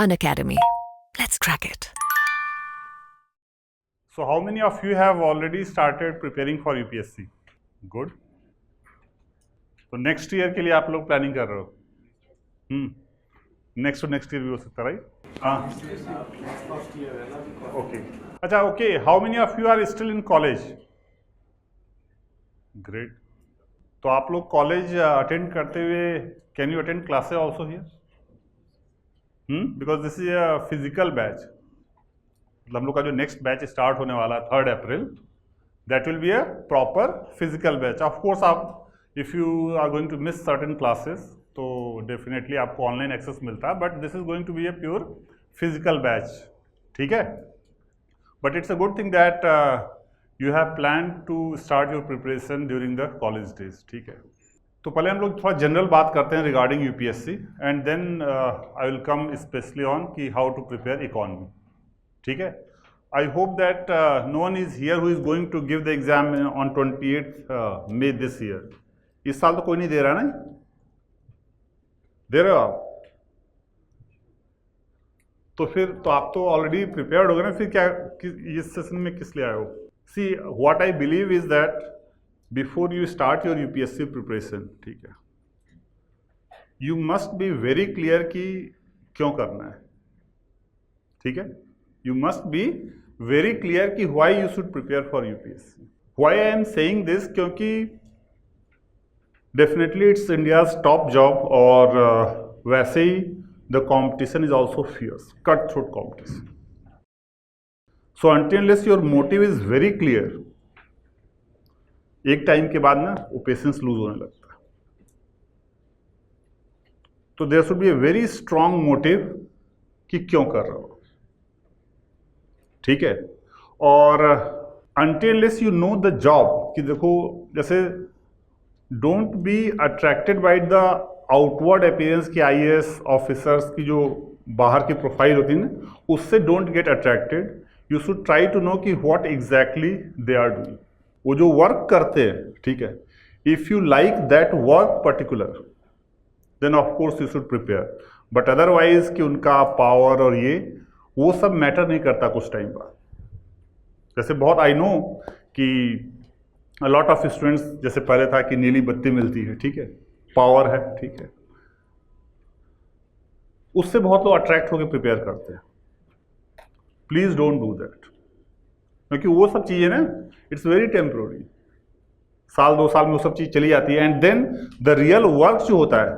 Unacademy. Let's crack it. So how many of you have already started preparing for UPSC? Good. तो next year के लिए आप लोग planning कर रहे हो? नेक्स्ट टू नेक्स्ट ईयर भी हो सकता है, राइट? हाँ, ओके। अच्छा, okay, how many of you are still in college? Great. तो आप लोग कॉलेज अटेंड करते हुए, can you attend classes also here? Because this is a physical batch. मतलब हम लोग का जो नेक्स्ट बैच स्टार्ट होने वाला है 3 April, that will be a proper physical batch. Of course आप if you are going to miss certain classes तो डेफिनेटली आपको ऑनलाइन एक्सेस मिलता है, but this is going to be a pure physical batch, ठीक है? But it's a good thing that you have plan to start your preparation during the college days, ठीक है? तो पहले हम लोग थोड़ा जनरल बात करते हैं regarding UPSC, and then I will come specially on कि हाउ टू प्रिपेयर इकोनॉमी, ठीक है? I hope that no one is here who is going to give the exam on 28th May this year. इस साल तो कोई नहीं दे रहा ना? दे रहे हो आप? तो फिर तो आप तो ऑलरेडी प्रिपेयर्ड हो गए ना, फिर क्या इस सेशन में किस लिए आए हो? See, what I believe is that before you start your UPSC preparation, ठीक है, you must be very clear कि क्यों करना है, ठीक है? You must be very clear कि why you should prepare for UPSC. Why I am saying this? क्योंकि definitely it's India's top job, और वैसे ही the competition is also fierce, cutthroat competition. So until unless your motive is very clear, एक time के बाद ना वो patience lose होने लगता है। तो there should be a very strong motive कि क्यों कर रहे हो, ठीक है? और until unless you know the job, कि देखो जैसे don't be attracted by the outward appearance कि IAS ऑफिसर्स की जो बाहर की प्रोफाइल होती है ना, उससे don't get attracted. You should try to know कि what exactly they are doing. वो जो वर्क करते हैं, ठीक है, if you like that work particular, then of course you should prepare. But otherwise कि उनका पावर और ये वो सब मैटर नहीं करता कुछ टाइम बाद। जैसे बहुत आई नो कि लॉट ऑफ स्टूडेंट्स, जैसे पहले था कि नीली बत्ती मिलती है, ठीक है, पावर है, ठीक है, उससे बहुत लोग अट्रैक्ट होकर प्रिपेयर करते हैं। प्लीज डोंट डू दैट, क्योंकि वो सब चीज़ें ना इट्स वेरी टेम्पोररी, साल 2 साल में वो सब चीज़ चली जाती है, and then the real work जो होता है,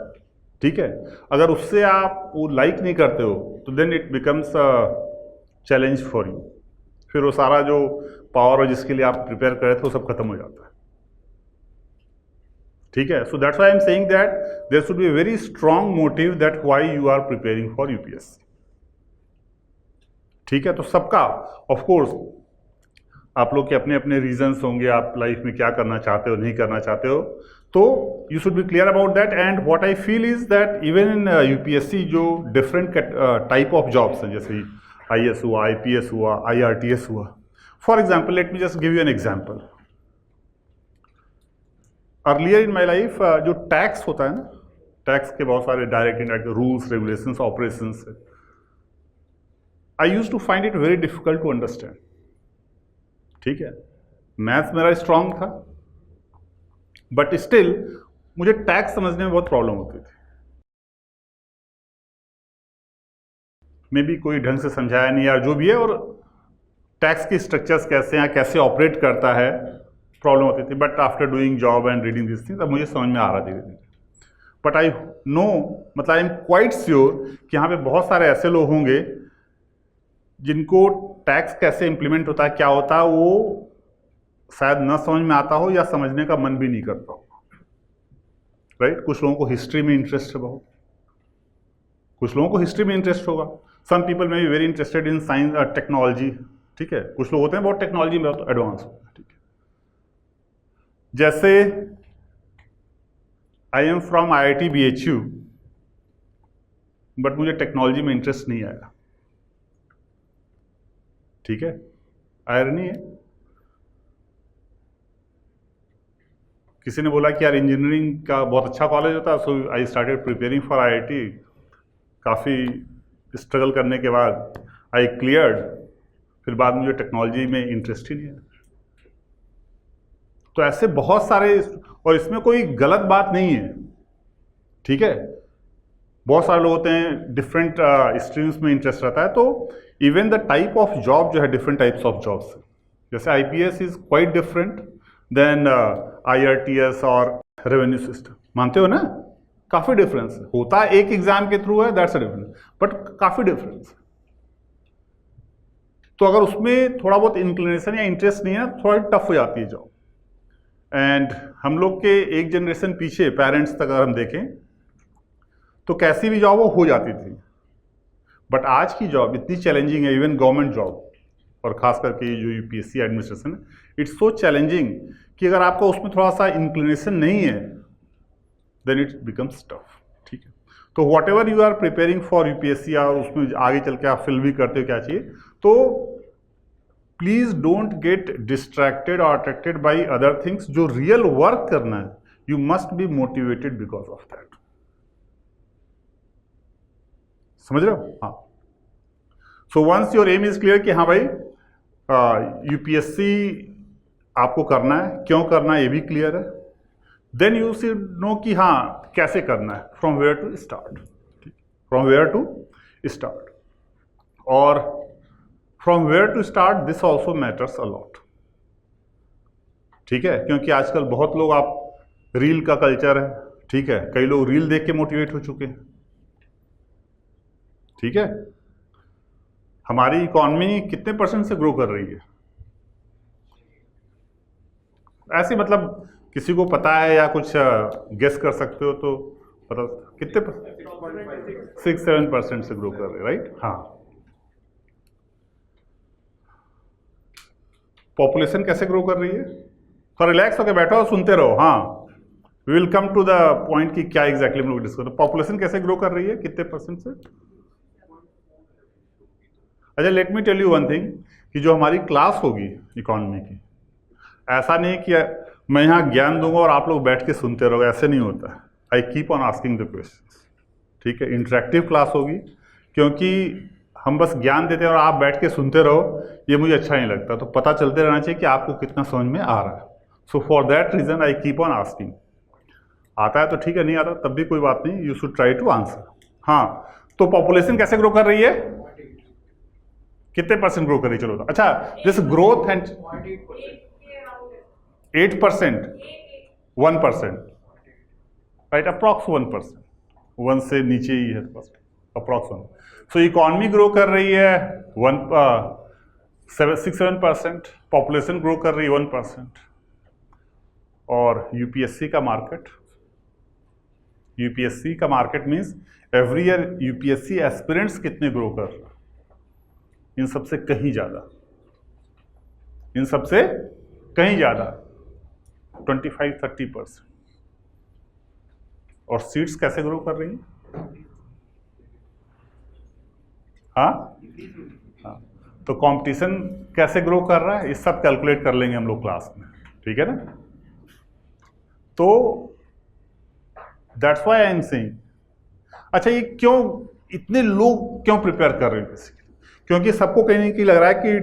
ठीक है, अगर उससे आप वो लाइक नहीं करते हो तो then it becomes a challenge for you. फिर वो सारा जो पावर और जिसके लिए आप प्रिपेयर कर रहे थे वो सब खत्म हो जाता है, ठीक है? So that's why I am saying that there should be a very strong motive that why you are preparing for UPSC, ठीक है? तो सबका ऑफ कोर्स आप लोग के अपने अपने रीजंस होंगे, आप लाइफ में क्या करना चाहते हो, नहीं करना चाहते हो, तो you should be clear about that. And what I feel is that even in UPSC जो डिफरेंट टाइप ऑफ जॉब्स हैं, जैसे IAS हुआ, IPS हुआ, IRTS हुआ, for example let me just give you an example. Earlier in my life जो tax होता है ना, टैक्स के बहुत सारे direct indirect rules, regulations, operations, I use to find it very difficult to understand, ठीक है? मैथ्स मेरा स्ट्रांग था, बट स्टिल मुझे टैक्स समझने में बहुत प्रॉब्लम होती थी। मे बी कोई ढंग से समझाया नहीं या जो भी है, और टैक्स की स्ट्रक्चर्स कैसे हैं, कैसे ऑपरेट करता है, प्रॉब्लम होती थी। But after doing job and reading this things अब मुझे समझ में आ रहा धीरे धीरे। बट आई नो, मतलब आई एम क्वाइट श्योर कि यहाँ पे बहुत सारे ऐसे लोग होंगे जिनको टैक्स कैसे इंप्लीमेंट होता है, क्या होता है, वो शायद न समझ में आता हो या समझने का मन भी नहीं करता हो, राइट? कुछ लोगों को हिस्ट्री में इंटरेस्ट है बहुत, कुछ लोगों को हिस्ट्री में इंटरेस्ट होगा, सम पीपल में be very interested in science और टेक्नोलॉजी, ठीक है? कुछ लोग होते हैं बहुत टेक्नोलॉजी में बहुत एडवांस होते हैं, ठीक है? जैसे I am from IIT BHU, but मुझे टेक्नोलॉजी में इंटरेस्ट नहीं आया, ठीक है? आयरनी है। किसी ने बोला कि यार इंजीनियरिंग का बहुत अच्छा कॉलेज होता है, so I started preparing for IIT, काफ़ी स्ट्रगल करने के बाद आई क्लियर्ड, फिर बाद में मुझे टेक्नोलॉजी में इंटरेस्ट ही नहीं है। तो ऐसे बहुत सारे, और इसमें कोई गलत बात नहीं है, ठीक है। बहुत सारे लोग होते हैं डिफरेंट स्ट्रीम्स में इंटरेस्ट रहता है, तो even the type of job जो है डिफरेंट टाइप्स ऑफ जॉब्स है। जैसे IPS is quite different than IRTS और रेवेन्यू सिस्टम, मानते हो ना, काफी डिफरेंस है। होता है एक एग्जाम के थ्रू है, दैट्स अ डिफरेंस, बट काफी डिफरेंस है। तो अगर उसमें थोड़ा बहुत इंक्लिनेशन या इंटरेस्ट नहीं है, थोड़ा टफ हो जाती है जॉब। एंड हम लोग के एक जनरेशन पीछे पेरेंट्स तक अगर हम देखें तो कैसी भी जॉब हो जाती थी, बट आज की जॉब इतनी चैलेंजिंग है, इवन गवर्नमेंट जॉब, और खास करके जो UPSC administration, it's so challenging कि अगर आपका उसमें थोड़ा सा इंक्लिनेशन नहीं है देन इट बिकम्स टफ, ठीक है। तो whatever you are preparing for UPSC, और उसमें आगे चल के आप फिल भी करते हो क्या चाहिए, तो प्लीज डोंट गेट डिस्ट्रैक्टेड और अट्रैक्टेड बाई अदर थिंग्स। जो रियल वर्क करना है, you must be motivated because of that. समझ रहे हो? हाँ। So once your aim is clear कि हाँ भाई यूपीएससी आपको करना है, क्यों करना है ये भी क्लियर है, देन यू शुड नो कि हाँ कैसे करना है, from where to start, from where to start. और from where to start this also matters a lot, ठीक है, क्योंकि आजकल बहुत लोग, आप रील का कल्चर है, ठीक है, कई लोग रील देख के मोटिवेट हो चुके हैं, ठीक है। हमारी इकॉनमी कितने परसेंट से ग्रो कर रही है? ऐसे मतलब किसी को पता है या कुछ गेस कर सकते हो तो पता, कितने 6-7% से ग्रो कर रही है, राइट? हाँ। पॉपुलेशन कैसे ग्रो कर रही है? तो रिलैक्स होकर बैठो और सुनते रहो। हाँ, we will come to the point कि क्या एग्जैक्टली हम लोग डिस्कस करें। पॉपुलेशन कैसे ग्रो कर रही है, कितने परसेंट से? अच्छा, let me tell you one thing, कि जो हमारी क्लास होगी इकोनॉमी की, ऐसा नहीं कि मैं यहाँ ज्ञान दूंगा और आप लोग बैठ के सुनते रहोगे, ऐसे नहीं होता है। आई keep on asking the questions, ठीक है। इंटरेक्टिव क्लास होगी, क्योंकि हम बस ज्ञान देते हैं और आप बैठ के सुनते रहो, ये मुझे अच्छा नहीं लगता। तो पता चलते रहना चाहिए कि आपको कितना समझ में आ रहा है। So for that reason I keep on asking. आता है तो ठीक है, नहीं आता तब भी कोई बात नहीं, you should try to answer. हाँ, तो पॉपुलेशन कैसे ग्रो कर रही है, कितने परसेंट ग्रो कर रही है? चलो, अच्छा, this growth and 8%, 1%, right, approx 1%, 1 से नीचे ही है अप्रॉक्स 1। सो इकॉनमी ग्रो कर रही है 6-7%, पॉपुलेशन ग्रो कर रही है 1%। और यूपीएससी का market means every year UPSC aspirants कितने ग्रो कर रहे हैं? इन सबसे कहीं ज्यादा, 25-30%। और सीट्स कैसे ग्रो कर रही हैं? हाँ, तो कंपटीशन कैसे ग्रो कर रहा है, इस सब कैलकुलेट कर लेंगे हम लोग क्लास में, ठीक है ना। तो that's why I am saying. अच्छा, ये क्यों इतने लोग क्यों प्रिपेयर कर रहे हैं? बेसिकली क्योंकि सबको कहीं ना कहीं लग रहा है कि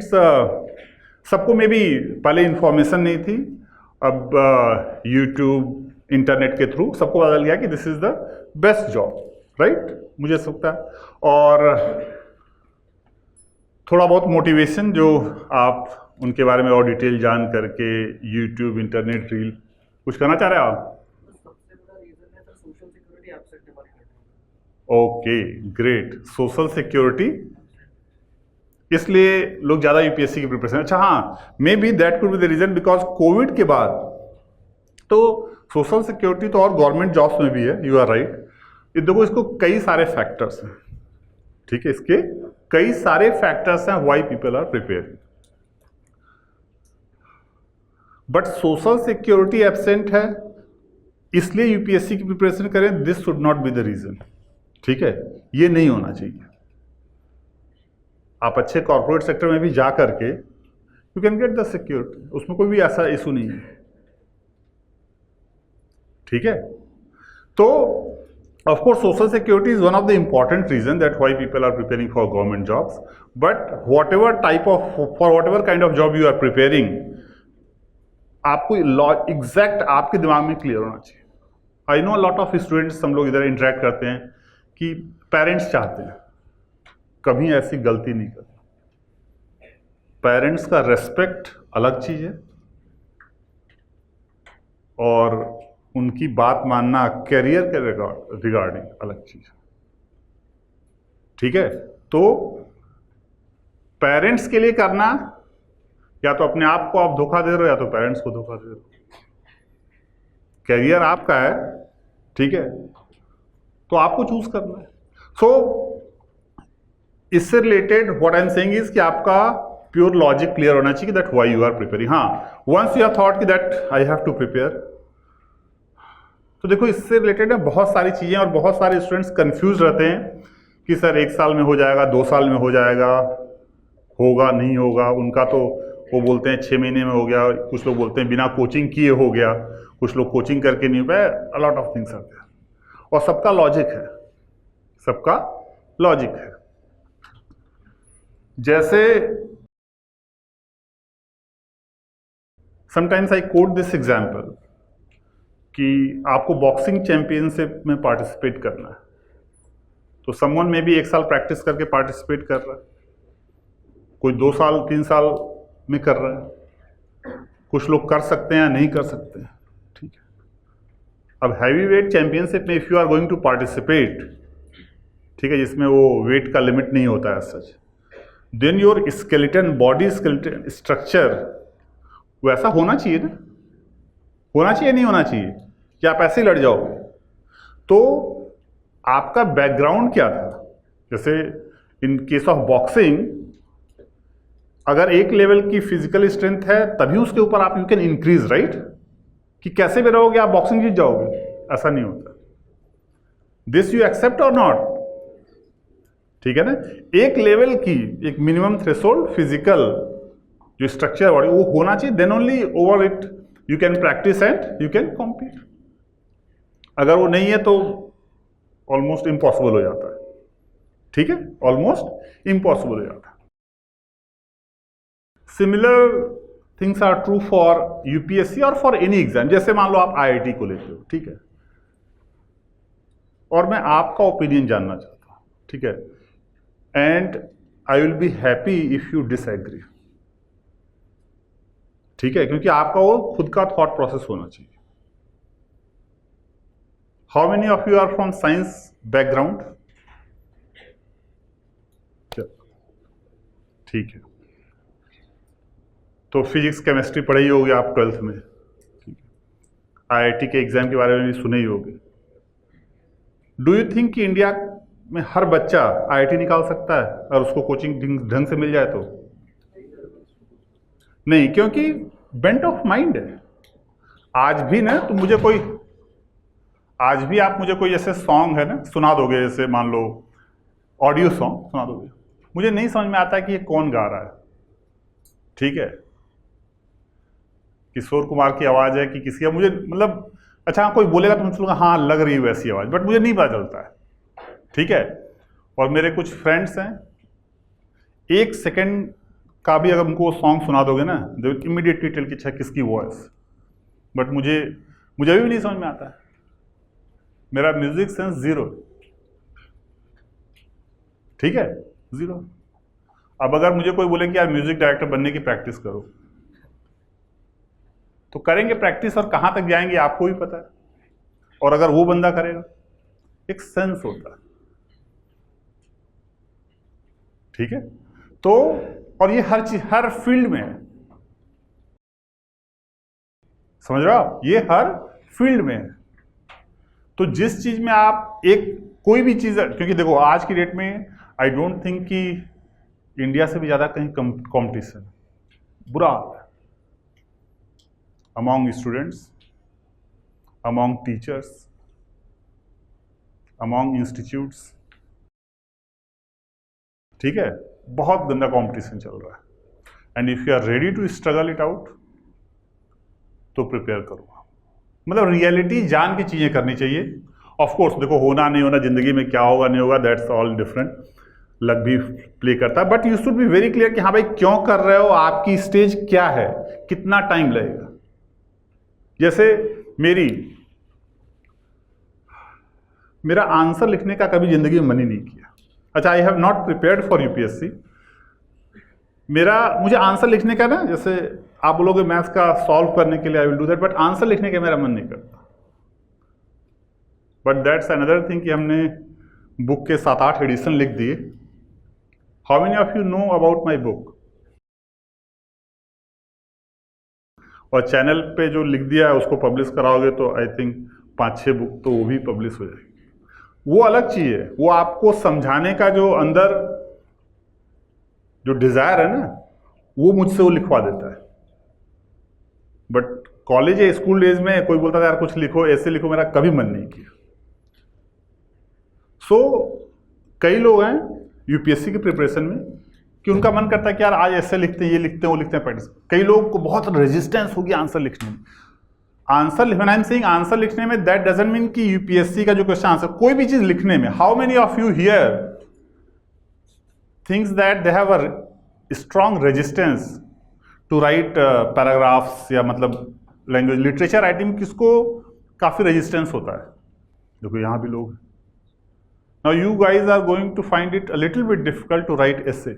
सबको में भी पहले इंफॉर्मेशन नहीं थी, अब यूट्यूब, इंटरनेट के थ्रू सबको पता चल गया कि this is the best job, right, मुझे लगता है। और थोड़ा बहुत मोटिवेशन जो आप उनके बारे में और डिटेल जान करके, यूट्यूब, इंटरनेट, रील, कुछ करना चाह रहे हैं आप? ओके, ग्रेट, सोशल सिक्योरिटी, इसलिए लोग ज्यादा यूपीएससी की प्रिपरेशन। अच्छा, हाँ, maybe that could be the reason, because Covid के बाद तो सोशल सिक्योरिटी तो और गवर्नमेंट जॉब्स में भी है, यू आर राइट। ये देखो, इसको कई सारे फैक्टर्स हैं, ठीक है, इसके कई सारे फैक्टर्स हैं why people are preparing, but social security absent है इसलिए यूपीएससी की प्रिपरेशन करें, this should not be the reason, ठीक है, ये नहीं होना चाहिए। आप अच्छे कॉर्पोरेट सेक्टर में भी जा करके you can get the security, उसमें कोई भी ऐसा इशू नहीं है, ठीक है। तो Of course, social security is one of the important reasons that why people are preparing for government jobs. But for whatever kind of job you are preparing, आपको एग्जैक्ट आपके दिमाग में क्लियर होना चाहिए. I know lot of students, हम लोग इधर interact करते हैं कि पेरेंट्स चाहते हैं, कभी ऐसी गलती नहीं करते. पेरेंट्स का रेस्पेक्ट अलग चीज है और उनकी बात मानना करियर के रिगार्डिंग अलग चीज है. ठीक है, तो पेरेंट्स के लिए करना, या तो अपने आप को आप धोखा दे रहे हो या तो पेरेंट्स को धोखा दे रहे हो. करियर आपका है, ठीक है, तो आपको चूज करना है. सो इससे related what I am saying is कि आपका प्योर लॉजिक क्लियर होना चाहिए that why you are preparing. हाँ, वंस यू हैव थॉट कि that I have to prepare, तो देखो इससे रिलेटेड है बहुत सारी चीजें और बहुत सारे स्टूडेंट्स कंफ्यूज रहते हैं कि सर 1 साल में हो जाएगा, 2 साल में हो जाएगा, होगा नहीं होगा. उनका तो वो बोलते हैं 6 महीने में हो गया, कुछ लोग बोलते हैं बिना कोचिंग किए हो गया, कुछ लोग कोचिंग करके नहीं हो पाए. A lot of things are there और सबका लॉजिक है, सबका लॉजिक है. जैसे sometimes I quote this example कि आपको बॉक्सिंग चैंपियनशिप में पार्टिसिपेट करना है, तो समवन में भी 1 साल प्रैक्टिस करके पार्टिसिपेट कर रहा है, कोई 2 साल 3 साल में कर रहा है, कुछ लोग कर सकते हैं या नहीं कर सकते हैं. ठीक है, अब हैवी वेट चैंपियनशिप में if you are going to participate, ठीक है, जिसमें वो वेट का लिमिट नहीं होता है सच, then your skeleton, body skeleton structure वैसा होना चाहिए ना, होना चाहिए नहीं होना चाहिए कि आप ऐसे ही लड़ जाओगे. तो आपका बैकग्राउंड क्या था. जैसे इन केस ऑफ बॉक्सिंग, अगर एक लेवल की फिजिकल स्ट्रेंथ है तभी उसके ऊपर आप यू कैन इंक्रीज, राइट, कि कैसे भी रहोगे आप बॉक्सिंग जीत जाओगे, ऐसा नहीं होता. दिस यू एक्सेप्ट और नॉट. ठीक है ना, एक लेवल की एक मिनिमम थ्रेशोल्ड फिजिकल जो स्ट्रक्चर बॉडी वो होना चाहिए, then only over it you can practice and you can compete. अगर वो नहीं है तो ऑलमोस्ट इम्पॉसिबल हो जाता है. ठीक है, ऑलमोस्ट इम्पॉसिबल हो जाता है. Similar things are true for UPSC और फॉर एनी एग्जाम. जैसे मान लो आप आईआईटी को लेते हो, ठीक है, और मैं आपका ओपिनियन जानना चाहता हूं, ठीक है, and I will be happy if you disagree. ठीक है, क्योंकि आपका वो खुद का थॉट प्रोसेस होना चाहिए. How many of you are from science background? ठीक है, तो फिजिक्स केमिस्ट्री पढ़ी होगी आप 12th में. ठीक है, आईआईटी के एग्जाम के बारे में भी सुने ही होगे. डू यू थिंक कि इंडिया में हर बच्चा आईआईटी निकाल सकता है और उसको कोचिंग ढंग से मिल जाए? तो नहीं, क्योंकि बेंट ऑफ माइंड है. आज भी ना, तो मुझे कोई, आज भी आप मुझे कोई जैसे सॉन्ग है ना सुना दोगे, जैसे मान लो ऑडियो सॉन्ग सुना दोगे, मुझे नहीं समझ में आता है कि ये कौन गा रहा है. ठीक है, किशोर कुमार की आवाज है कि किसी का, मुझे मतलब अच्छा कोई बोलेगा तो मुझे लगेगा हाँ लग रही है वैसी आवाज, बट मुझे नहीं पता चलता है. ठीक है, और मेरे कुछ फ्रेंड्स हैं, 1 सेकेंड का भी अगर उनको सॉन्ग सुना दोगे ना, दे विल इमीडिएटली टेल कि अच्छा किसकी वॉइस, बट मुझे अभी भी नहीं समझ में आता है. मेरा म्यूजिक सेंस 0. ठीक है, 0. अब अगर मुझे कोई बोले कि यार म्यूजिक डायरेक्टर बनने की प्रैक्टिस करो, तो करेंगे प्रैक्टिस, और कहां तक जाएंगे आपको भी पता है. और अगर वो बंदा करेगा, एक सेंस होता है. ठीक है, तो और ये हर चीज, हर फील्ड में है, समझ रहे हो आप, ये हर फील्ड में है. तो जिस चीज में आप एक कोई भी चीज, क्योंकि देखो आज की डेट में आई डोंट थिंक कि इंडिया से भी ज्यादा कहीं कंपटीशन, बुरा हाल है, among students, among teachers, among institutes. ठीक है, बहुत गंदा कंपटीशन चल रहा है. And if you are ready to struggle it out, तो प्रिपेयर करो. मतलब रियलिटी जान के चीजें करनी चाहिए. ऑफ कोर्स देखो, होना नहीं होना जिंदगी में क्या होगा नहीं होगा, दैट्स ऑल डिफरेंट, लक भी प्ले करता है, but you should be very clear कि हाँ भाई क्यों कर रहे हो, आपकी स्टेज क्या है, कितना टाइम लगेगा। जैसे मेरा आंसर लिखने का कभी जिंदगी में मन ही नहीं किया। अच्छा, I have not prepared for UPSC. मुझे आंसर लिखने का ना, जैसे आप बोलोगे मैथ्स का सॉल्व करने के लिए I will do that, but answer लिखने का मेरा मन नहीं करता। बट दैट्स अनदर थिंग कि हमने बुक के 7-8 एडिशन लिख दिए। How many of you know about my book? और चैनल पे जो लिख दिया है उसको पब्लिश कराओगे तो आई थिंक 5-6 बुक तो वो भी पब्लिश हो जाएगी। वो अलग चीज है, वो आपको समझाने का जो अंदर जो डिजायर है ना, वो मुझसे वो लिखवा देता है। बट कॉलेज या स्कूल डेज में कोई बोलता था यार कुछ लिखो, ऐसे लिखो, मेरा कभी मन नहीं किया। सो कई लोग हैं यूपीएससी की प्रिपरेशन में कि उनका मन करता है कि यार आज ऐसे लिखते हैं, ये लिखते हैं, वो लिखते हैं, प्रैक्टिस। कई लोगों को बहुत रेजिस्टेंस होगी आंसर लिखने में। आंसर लिखने में दैट डजंट मीन कि यूपीएससी का जो क्वेश्चन आंसर, कोई भी चीज लिखने में, how many of you here thinks that they have a strong resistance to write paragraphs, या मतलब लैंग्वेज लिटरेचर राइटिंग किसको काफी रेजिस्टेंस होता है? देखो यहां भी लोग। Now you guys are going to find it a little bit difficult to write essay,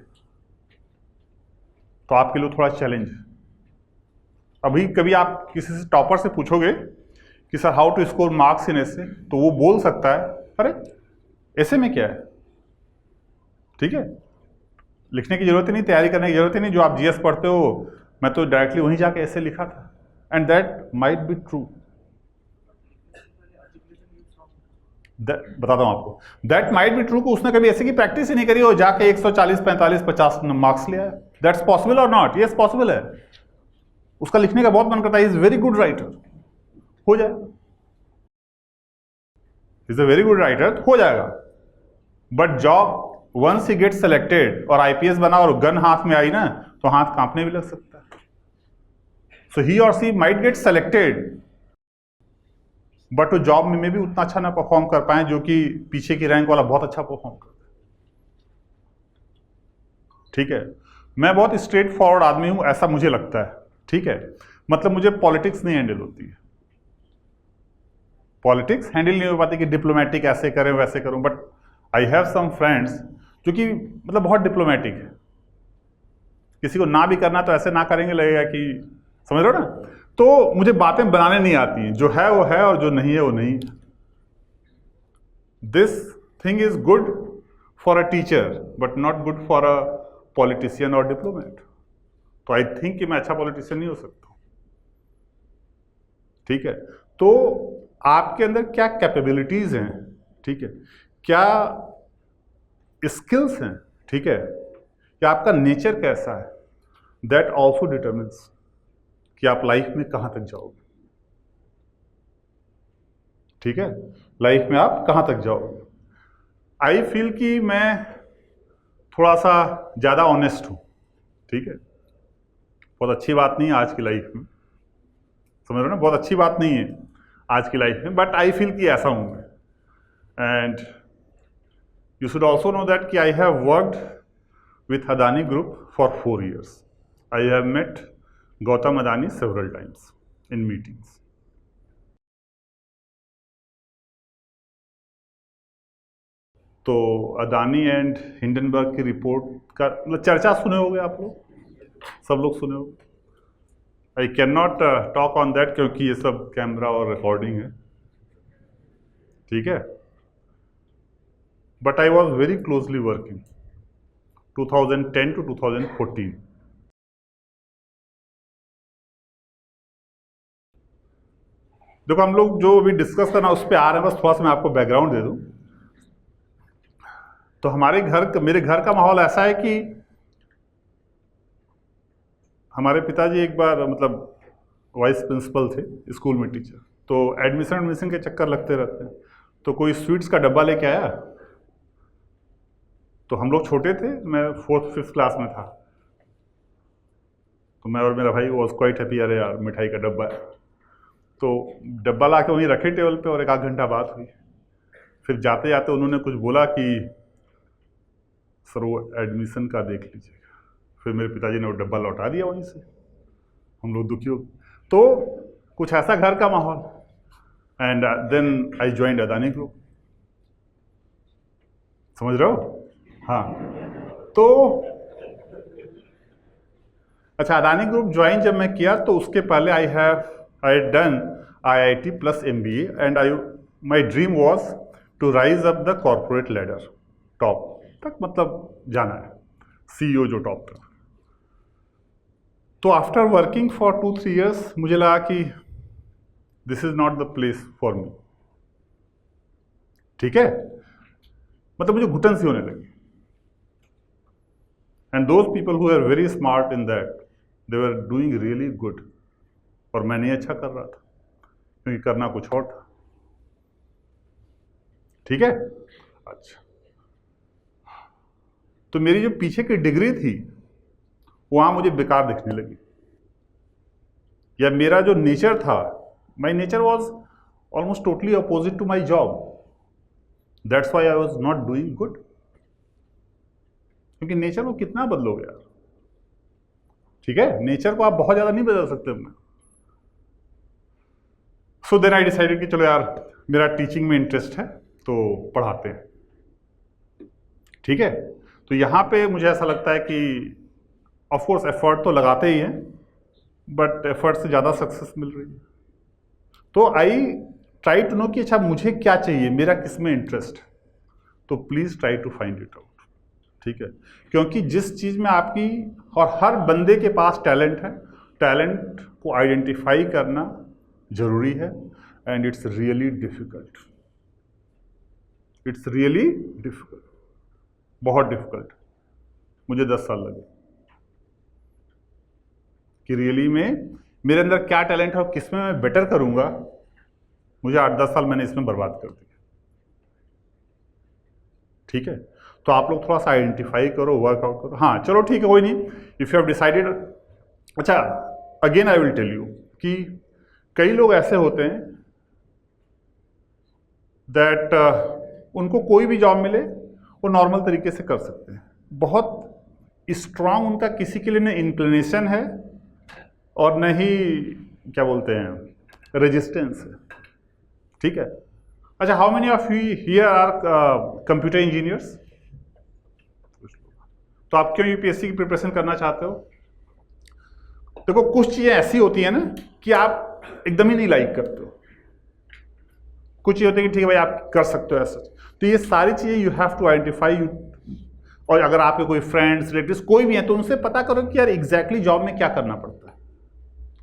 तो आपके लिए थोड़ा चैलेंज है। अभी कभी आप किसी से टॉपर से पूछोगे कि sir how to score marks in essay, तो वो बोल सकता है अरे एसे में क्या है, ठीक है, लिखने की जरूरत ही नहीं, तैयारी करने की जरूरत ही नहीं, जो आप जीएस पढ़ते हो मैं तो डायरेक्टली वहीं जाके ऐसे लिखा था, and that might be true. बताता हूं आपको, दैट माइट बी ट्रू को उसने कभी ऐसे की प्रैक्टिस ही नहीं करी और जाके 140, 45, 50 मार्क्स लिया है। दैट्स पॉसिबल और नॉट? यस पॉसिबल है। उसका लिखने का बहुत मन करता है, इज वेरी गुड राइटर, हो जाएगा, is a very good writer, हो जाएगा। But job once he get selected और आईपीएस बना और गन हाथ में आई ना, तो हाथ कांपने भी लग सकता है। सो ही और सी माइट गेट सेलेक्टेड, बट वो जॉब में भी उतना अच्छा ना परफॉर्म कर पाए जो कि पीछे की रैंक वाला बहुत अच्छा परफॉर्म करता है। ठीक है, मैं बहुत स्ट्रेट फॉरवर्ड आदमी हूं, ऐसा मुझे लगता है। ठीक है, मतलब मुझे पॉलिटिक्स नहीं हैंडल होती है, पॉलिटिक्स हैंडल नहीं हो पाती कि डिप्लोमेटिक ऐसे करें वैसे करूं। But I have some friends जो कि मतलब बहुत डिप्लोमेटिक है, किसी को ना भी करना तो ऐसे ना करेंगे लगेगा कि, समझ रहे हो ना। तो मुझे बातें बनाने नहीं आती हैं, जो है वो है और जो नहीं है वो नहीं। This thing is good for a teacher but not good for a politician और डिप्लोमेट। तो आई थिंक कि मैं अच्छा पॉलिटिशियन नहीं हो सकता। ठीक है, तो आपके अंदर क्या कैपेबिलिटीज हैं, ठीक है, क्या स्किल्स हैं, ठीक है, क्या आपका नेचर कैसा है, दैट ऑल्सो डिटर्मिन्स कि आप लाइफ में कहां तक जाओगे। ठीक है, लाइफ में आप कहां तक जाओगे। आई फील कि मैं थोड़ा सा ज्यादा ऑनेस्ट हूं। ठीक है, बहुत अच्छी बात नहीं है आज की लाइफ में, समझ रहे हो ना, बहुत अच्छी बात नहीं है आज की लाइफ में, बट आई फील कि ऐसा हूं मैं। And you should also know that कि I have worked with Adani group for 4 years. I have met Gautam Adani several times in meetings. तो अदानी एंड हिंडनबर्ग की रिपोर्ट का मतलब चर्चा सुने होंगे आप लोग, सब लोग सुने होंगे। I can not talk on that क्योंकि ये सब कैमरा और रिकॉर्डिंग है। ठीक है, but I was very closely working 2010 to 2014। देखो हम लोग जो अभी डिस्कस करना उस पर आ रहे हैं, बस थोड़ा सा मैं आपको बैकग्राउंड दे दूं। तो मेरे घर का माहौल ऐसा है कि हमारे पिताजी एक बार मतलब वाइस प्रिंसिपल थे स्कूल में, टीचर, तो एडमिशन के चक्कर लगते रहते हैं। तो कोई स्वीट्स का डब्बा लेके आया, तो हम लोग छोटे थे, मैं 4th 5th क्लास में था, तो मैं और मेरा भाई वॉज क्वाइट हैप्पी, अरे यार मिठाई का डब्बा है। तो डब्बा ला के वहीं रखे टेबल पे और 1 आध घंटा बात हुई। फिर जाते जाते उन्होंने कुछ बोला कि सर वो एडमिशन का देख लीजिएगा। फिर मेरे पिताजी ने वो डब्बा लौटा दिया वहीं से। हम लोग दुखी हो, तो कुछ ऐसा घर का माहौल। And then I joined Adani group. समझ रहे हो? हाँ, तो अच्छा, अदानी ग्रुप ज्वाइन जब मैं किया तो उसके पहले I done IIT plus MBA and my dream was to rise up the corporate ladder, top तक मतलब जाना है, CEO जो टॉप तक। तो आफ्टर वर्किंग फॉर 2-3 years मुझे लगा कि this is not the place for me. ठीक है, मतलब मुझे घुटन सी होने लगी। And those people who are very smart in that, they were doing really good, और मैं नहीं अच्छा कर रहा था क्योंकि करना कुछ और था। ठीक है, अच्छा, तो मेरी जो पीछे की डिग्री थी वहां मुझे बेकार दिखने लगी, या मेरा जो नेचर था, my nature was almost totally opposite to my job. That's why I was not doing good, क्योंकि नेचर को कितना बदलोगे यार। ठीक है, नेचर को आप बहुत ज्यादा नहीं बदल सकते अपना। सो देन आई डिसाइडेड कि चलो यार, मेरा टीचिंग में इंटरेस्ट है तो पढ़ाते हैं। ठीक है, तो यहां पे मुझे ऐसा लगता है कि ऑफ कोर्स एफर्ट तो लगाते ही हैं, बट एफर्ट से ज़्यादा सक्सेस मिल रही है। तो आई ट्राई टू नो कि अच्छा मुझे क्या चाहिए, मेरा किस में इंटरेस्ट है, तो please try to find it out. ठीक है, क्योंकि जिस चीज़ में आपकी, और हर बंदे के पास टैलेंट है, टैलेंट को आइडेंटिफाई करना जरूरी है, and it's really difficult. It's really difficult, बहुत डिफिकल्ट। मुझे 10 साल लगे कि रियली में मेरे अंदर क्या टैलेंट है और किसमें मैं बेटर करूंगा। मुझे 8-10 साल मैंने इसमें बर्बाद कर दिया। ठीक है, तो आप लोग थोड़ा सा आइडेंटिफाई करो, वर्कआउट करो। हाँ चलो ठीक है, कोई नहीं, इफ यू हैव डिसाइडेड। अच्छा, again I will tell you कि कई लोग ऐसे होते हैं दैट उनको कोई भी जॉब मिले वो नॉर्मल तरीके से कर सकते हैं। बहुत स्ट्रांग उनका किसी के लिए न इंक्लिनेशन है और न ही क्या बोलते हैं रेजिस्टेंस है। ठीक है, अच्छा, how many of you here are computer engineers? तो आप क्यों यूपीएससी की प्रिपरेशन करना चाहते हो? देखो, कुछ चीजें ऐसी होती है ना कि आप एकदम ही नहीं लाइक करते हो, कुछ चीजें होती है कि ठीक है भाई आप कर सकते हो ऐसा। तो ये सारी चीजें यू हैव टू आइडेंटिफाई। और अगर आपके कोई फ्रेंड्स रिलेटिव्स कोई भी है तो उनसे पता करो कि यार एग्जैक्टली जॉब में क्या करना पड़ता है।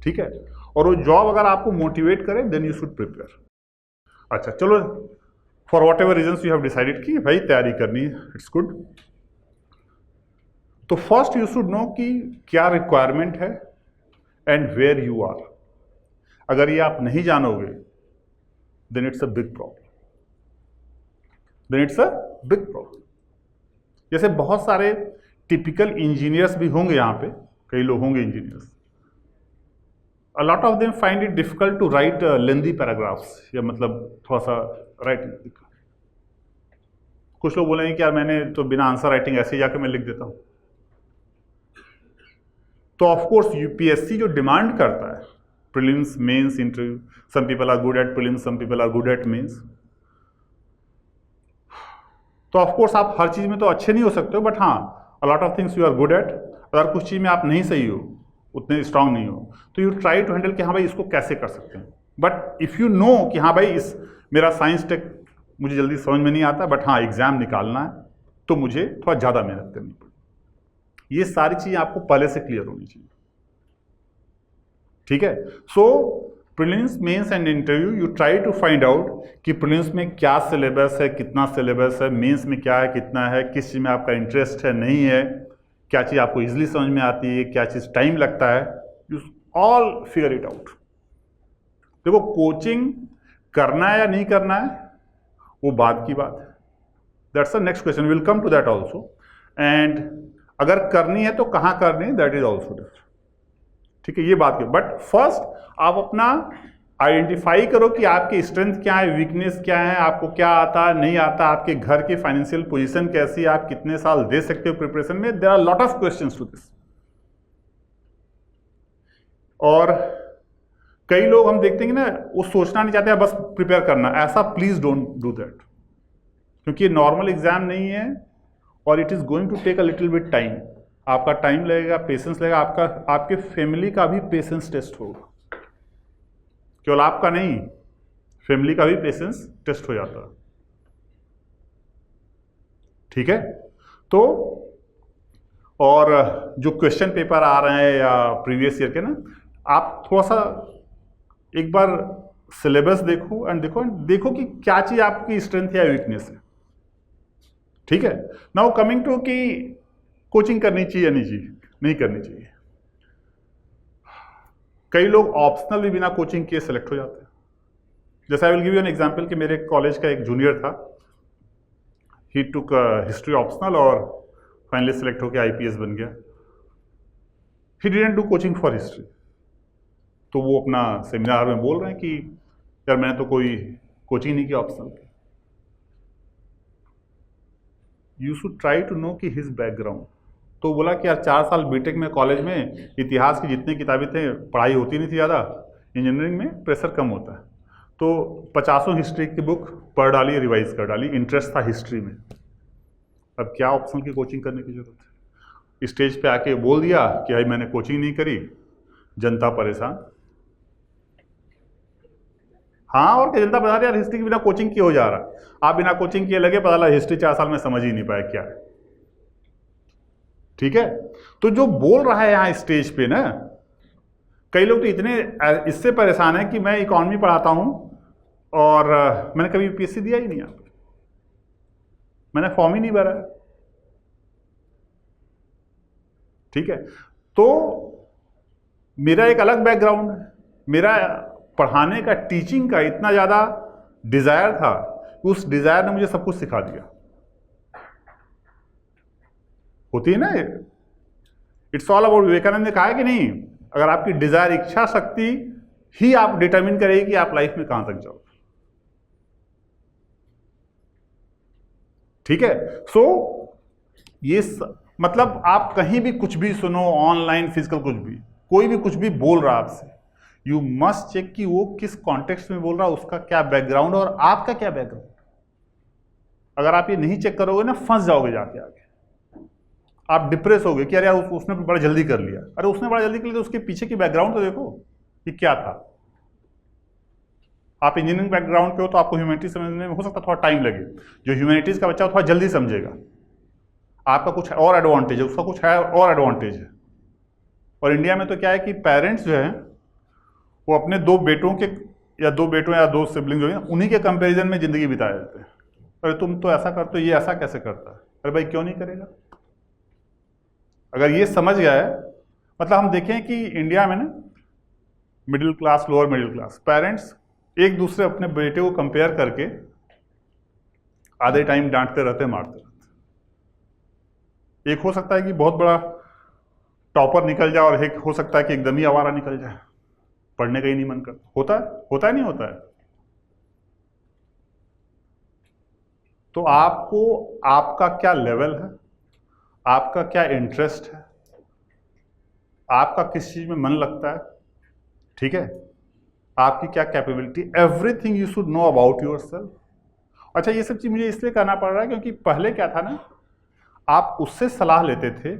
ठीक है, और वो जॉब अगर आपको मोटिवेट करे देन यू शुड प्रिपेयर। अच्छा चलो, for whatever reason you have decided कि भाई तैयारी करनी है, इट्स गुड। तो फर्स्ट यू शुड नो कि क्या रिक्वायरमेंट है एंड वेयर यू आर। अगर ये आप नहीं जानोगे then it's a big problem, then it's a big problem. जैसे बहुत सारे टिपिकल इंजीनियर्स भी होंगे यहाँ पे, कई लोग होंगे engineers, a lot of them find it difficult to write lengthy paragraphs, या मतलब थोड़ा सा राइटिंग। कुछ लोग बोलेंगे कि यार मैंने तो बिना आंसर राइटिंग ऐसे ही जाके मैं लिख देता हूँ। तो ऑफ कोर्स यूपीएससी जो डिमांड करता है, prelims, mains, interview, some people are good at prelims, some people are good at mains. तो ऑफ कोर्स आप हर चीज में तो अच्छे नहीं हो सकते हो, बट हाँ a lot of things you are good at. अगर कुछ चीज में आप नहीं सही हो, उतने स्ट्रांग नहीं हो, तो यू ट्राई टू हैंडल कि हाँ भाई इसको कैसे कर सकते हैं। बट इफ़ यू नो कि हाँ भाई इस मेरा साइंस टेक मुझे जल्दी समझ में नहीं आता, बट हाँ एग्जाम निकालना है तो मुझे थोड़ा ज़्यादा मेहनत करनी पड़ेगी। ये सारी चीज़ें आपको पहले से क्लियर होनी चाहिए। ठीक है, so prelims, mains and interview you try to find out कि प्रीलिम्स में क्या सिलेबस है, कितना सिलेबस है, मेंस में क्या है, कितना है, किस चीज़ में आपका इंटरेस्ट है, नहीं है, क्या चीज़ आपको इजीली समझ में आती है, क्या चीज़ टाइम लगता है। You all figure it out. देखो, कोचिंग करना है या नहीं करना है वो बात की बात है, that's the next question, will come to that also. And अगर करनी है तो कहाँ करनी है, दैट इज ऑल्सो डिफरेंट। ठीक है, ये बात की। बट फर्स्ट आप अपना आइडेंटिफाई करो कि आपकी स्ट्रेंथ क्या है, वीकनेस क्या है, आपको क्या आता है नहीं आता, आपके घर की फाइनेंशियल पोजीशन कैसी है, आप कितने साल दे सकते हो प्रिपरेशन में। There are lot of questions to this. और कई लोग हम देखते हैं ना, वो सोचना नहीं चाहते, बस प्रिपेयर करना, ऐसा प्लीज डोंट डू दैट, क्योंकि नॉर्मल एग्जाम नहीं है और it is going to take a little bit time. आपका टाइम लगेगा, पेशेंस लगेगा, आपके फैमिली का भी पेशेंस टेस्ट होगा, केवल आपका नहीं, फैमिली का भी पेशेंस टेस्ट हो जाता है। ठीक है, तो और जो क्वेश्चन पेपर आ रहे हैं या प्रीवियस ईयर के ना, आप थोड़ा सा एक बार सिलेबस देखो एंड देखो कि क्या चीज आपकी स्ट्रेंथ या वीकनेस है। ठीक है, नाउ कमिंग टू कि कोचिंग करनी चाहिए या नहीं करनी चाहिए। कई लोग ऑप्शनल भी बिना कोचिंग के सेलेक्ट हो जाते हैं। जैसे I will give you an example कि मेरे कॉलेज का एक जूनियर था, ही टुक हिस्ट्री ऑप्शनल और फाइनली सेलेक्ट होकर आईपीएस बन गया। He didn't do coaching for history. तो वो अपना सेमिनार में बोल रहे हैं कि यार मैंने तो कोई कोचिंग नहीं की ऑप्शनल की। You should try to know कि हिज बैकग्राउंड। तो बोला कि यार 4 साल बीटेक में कॉलेज में इतिहास की जितनी किताबें थे, पढ़ाई होती नहीं थी ज़्यादा, इंजीनियरिंग में प्रेशर कम होता है, तो 50 हिस्ट्री की बुक पढ़ डाली, रिवाइज कर डाली, इंटरेस्ट था हिस्ट्री में। अब क्या ऑप्शनल की कोचिंग करने की जरूरत है? स्टेज पे आके बोल दिया कि भाई मैंने कोचिंग नहीं करी, जनता परेशान। हाँ, और क्या जनता बता रही यार हिस्ट्री के बिना कोचिंग किए हो जा रहा। आप बिना कोचिंग किए लगे, पता लगा हिस्ट्री 4 साल में समझ ही नहीं पाए क्या है। ठीक है, तो जो बोल रहा है यहां स्टेज पे ना, कई लोग तो इतने इससे परेशान है कि मैं इकोनॉमी पढ़ाता हूं और मैंने कभी यूपीएससी दिया ही नहीं, आप मैंने फॉर्म ही नहीं भरा है। ठीक है, तो मेरा एक अलग बैकग्राउंड है, मेरा पढ़ाने का, टीचिंग का इतना ज्यादा डिजायर था, उस डिजायर ने मुझे सब कुछ सिखा दिया। होती है ना, इट्स ऑल अबाउट। विवेकानंद ने कहा है कि नहीं, अगर आपकी डिजायर, इच्छा शक्ति ही आप डिटरमिन करेगी कि आप लाइफ में कहां तक जाओ। ठीक है, सो ये मतलब आप कहीं भी कुछ भी सुनो, ऑनलाइन, फिजिकल, कुछ भी, कोई भी कुछ भी बोल रहा आपसे, यू मस्ट चेक कि वो किस कॉन्टेक्स्ट में बोल रहा है, उसका क्या बैकग्राउंड और आपका क्या बैकग्राउंड। अगर आप ये नहीं चेक करोगे ना, फंस जाओगे जाके आगे, आप डिप्रेस हो गए कि अरे यार उसने बड़ा जल्दी कर लिया। अरे उसने बड़ा जल्दी कर लिया तो उसके पीछे की बैकग्राउंड तो देखो कि क्या था। आप इंजीनियरिंग बैकग्राउंड के हो तो आपको ह्यूमैनिटीज समझने में हो सकता है थोड़ा टाइम लगे, जो ह्यूमैनिटीज का बच्चा थोड़ा जल्दी समझेगा। आपका कुछ और एडवांटेज है, उसका कुछ है और एडवांटेज है। और इंडिया में तो क्या है कि पेरेंट्स जो है वो अपने 2 बेटों के या 2 बेटों या 2 सिबलिंग जो है उन्हीं के कंपेरिजन में जिंदगी बिता देते हैं। अरे तुम तो ऐसा करते हो, ये ऐसा कैसे करता है? अरे भाई क्यों नहीं करेगा? अगर ये समझ गया है, मतलब हम देखें कि इंडिया में ना middle class, lower middle class parents एक दूसरे अपने बेटे को कंपेयर करके आधे टाइम डांटते रहते, मारते रहते। एक हो सकता है कि बहुत बड़ा टॉपर निकल जाए और एक हो सकता है कि एकदम ही आवारा निकल जाए, पढ़ने का ही नहीं मन करता। होता है नहीं होता है? तो आपको आपका क्या लेवल है, आपका क्या इंटरेस्ट है, आपका किस चीज में मन लगता है, ठीक है, आपकी क्या capability, everything you should know about yourself. अच्छा, ये सब चीज मुझे इसलिए करना पड़ रहा है क्योंकि पहले क्या था ना, आप उससे सलाह लेते थे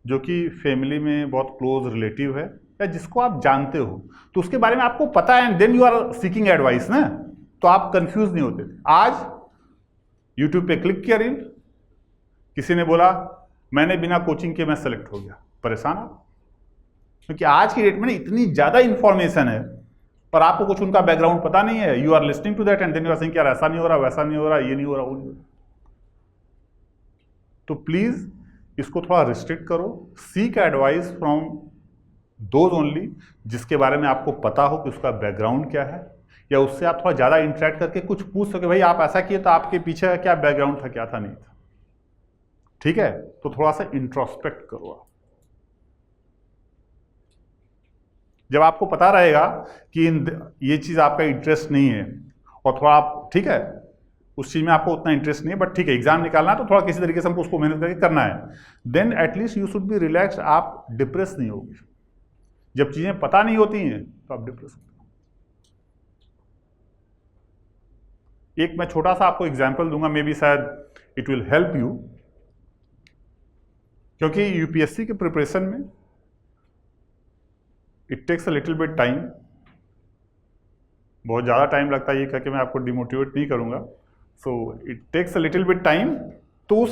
जो कि फैमिली में बहुत क्लोज रिलेटिव है या जिसको आप जानते हो, तो उसके बारे में आपको पता है, and then you are seeking advice ना, तो आप कंफ्यूज नहीं होते थे। आज यूट्यूब पे क्लिक किया रील, किसी ने बोला मैंने बिना कोचिंग के मैं सेलेक्ट हो गया, परेशान आप, क्योंकि आज की डेट में इतनी ज्यादा इंफॉर्मेशन है पर आपको कुछ उनका बैकग्राउंड पता नहीं है। You are listening to that and then you are saying यार ऐसा नहीं हो रहा, वैसा नहीं हो रहा, ये नहीं हो रहा, वो नहीं हो रहा। तो प्लीज इसको थोड़ा रिस्ट्रिक्ट करो, seek advice from those only जिसके बारे में आपको पता हो कि उसका बैकग्राउंड क्या है, या उससे आप थोड़ा ज्यादा इंटरेक्ट करके कुछ पूछ सके, भाई आप ऐसा किए तो आपके पीछे क्या बैकग्राउंड था, क्या था, नहीं था। ठीक है, तो थोड़ा सा इंट्रोस्पेक्ट करो आप। जब आपको पता रहेगा कि ये चीज़ आपका इंटरेस्ट नहीं है और थोड़ा आप ठीक है उस चीज़ में आपको उतना इंटरेस्ट नहीं है, बट ठीक है एग्जाम निकालना है तो थोड़ा किसी तरीके से हमको उसको मेहनत करके करना है, then at least you should be relaxed, आप डिप्रेस नहीं होगी। जब चीज़ें पता नहीं होती हैं तो आप डिप्रेस होते हो। एक मैं छोटा सा आपको एग्जाम्पल दूंगा, मे बी शायद इट विल हेल्प यू, क्योंकि यूपीएससी के प्रिपरेशन में it takes a little bit time, बहुत ज़्यादा टाइम लगता है, ये करके मैं आपको डिमोटिवेट नहीं करूँगा। So it takes a little bit time, तो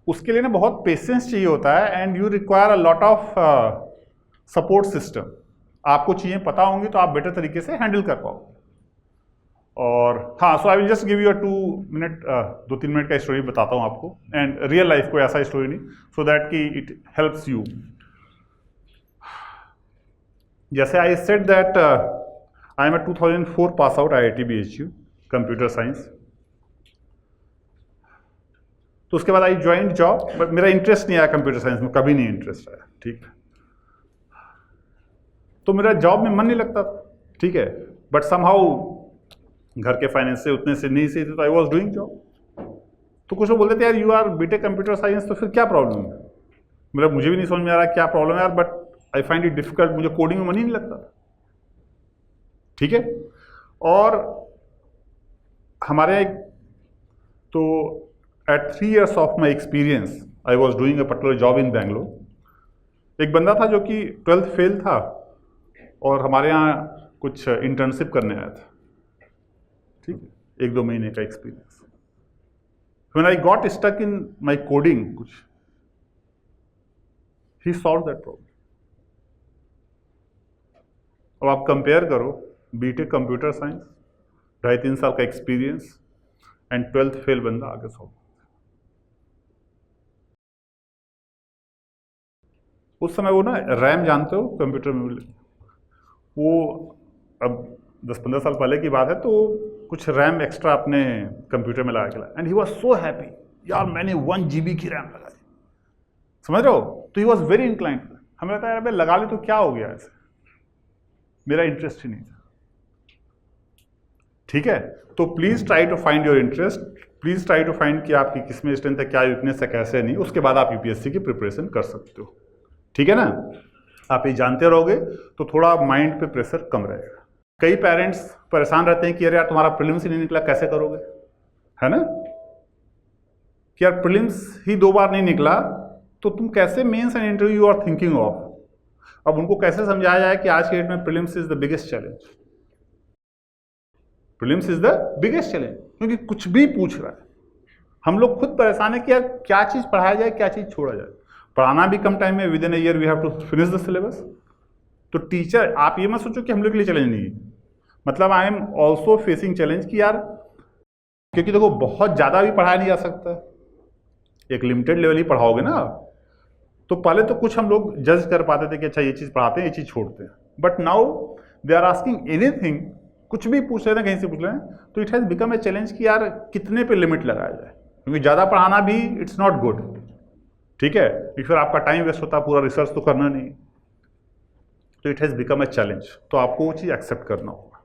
उसके लिए ना बहुत पेशेंस चाहिए होता है, and you require a lot of support system. आपको चीज़ें पता होंगी तो आप बेटर तरीके से हैंडल कर पाओगे। और हाँ, so I will just give you a 2-3 minute का स्टोरी बताता हूँ आपको, एंड रियल लाइफ को ऐसा स्टोरी नहीं, सो दैट कि इट हेल्प्स यू। जैसे I said that I am a 2004 pass out IIT BHU computer science. तो उसके बाद आई ज्वाइंट जॉब, बट मेरा इंटरेस्ट नहीं आया कंप्यूटर साइंस में, कभी नहीं इंटरेस्ट आया, ठीक है। तो मेरा जॉब में मन नहीं लगता था, ठीक है, बट समहाउ घर के फाइनेंस से उतने से नहीं सही थे, तो आई वॉज डूइंग जॉब। तो कुछ लोग बोलते थे यार you are B Tech computer science, तो फिर क्या प्रॉब्लम है? मतलब मुझे भी नहीं समझ में आ रहा क्या प्रॉब्लम है यार, but I find it difficult, मुझे कोडिंग में मन ही नहीं लगता, ठीक है। और हमारे तो at 3 years of my experience I was doing a particular job in Bangalore. एक बंदा था जो कि 12th फेल था और हमारे यहाँ कुछ इंटर्नशिप करने आया था, ठीक है, 1-2 महीने का experience. When I got stuck in my coding कुछ, ही सॉल्व दैट प्रॉब्लम। अब आप कंपेयर करो बीटेक कंप्यूटर साइंस, 2.5-3 साल का एक्सपीरियंस, एंड 12th फेल बंदा आगे सॉल्व। उस समय वो ना रैम जानते हो कंप्यूटर में, वो अब 10-15 साल पहले की बात है, तो कुछ रैम एक्स्ट्रा अपने कंप्यूटर में लगा के लाया, and he was so happy, यार मैंने 1 GB की रैम लगा दी, समझ रहे हो। तो ही वॉज वेरी इंक्लाइंड। हमें लगता है यार लगा ले तो क्या हो गया ऐसे, मेरा इंटरेस्ट ही नहीं था, ठीक है। तो please try to find your interest, please try to find कि आपकी किसमें स्ट्रेंथ है, क्या वीकनेस है, कैसे नहीं, उसके बाद आप यूपीएससी की प्रिपरेशन कर सकते हो, ठीक है ना। आप ये जानते रहोगे तो थोड़ा माइंड पे प्रेशर कम रहेगा। कई पेरेंट्स परेशान रहते हैं कि अरे यार तुम्हारा प्रीलिम्स ही नहीं निकला, कैसे करोगे, है ना, कि यार प्रीलिम्स ही 2 बार नहीं निकला तो तुम कैसे mains and interview you are thinking of. अब उनको कैसे समझाया जाए कि आज के डेट में prelims is the biggest challenge, prelims is the biggest challenge, क्योंकि कुछ भी पूछ रहा है। हम लोग खुद परेशान है कि यार क्या चीज़ पढ़ाया जाए, क्या चीज़ छोड़ा जाए। पढ़ाना भी कम टाइम में, with in a year we have to finish the syllabus. तो टीचर, आप ये मत सोचो कि हम लोग के लिए चैलेंज नहीं है, मतलब I am also facing challenge कि यार, क्योंकि देखो बहुत ज़्यादा भी पढ़ाया नहीं जा सकता, एक लिमिटेड लेवल ही पढ़ाओगे ना। तो पहले तो कुछ हम लोग जज कर पाते थे कि अच्छा ये चीज़ पढ़ाते हैं, ये चीज़ छोड़ते हैं, but now they are asking anything, कुछ भी पूछ रहे हैं, कहीं से पूछ रहे हैं, तो it has become a challenge कि यार कितने पे लिमिट लगाया जाए, क्योंकि ज़्यादा पढ़ाना भी इट्स नॉट गुड, ठीक है, फिर आपका टाइम वेस्ट होता है, पूरा रिसर्च तो करना नहीं। तो it has become a challenge, तो आपको वो चीज़ एक्सेप्ट करना होगा,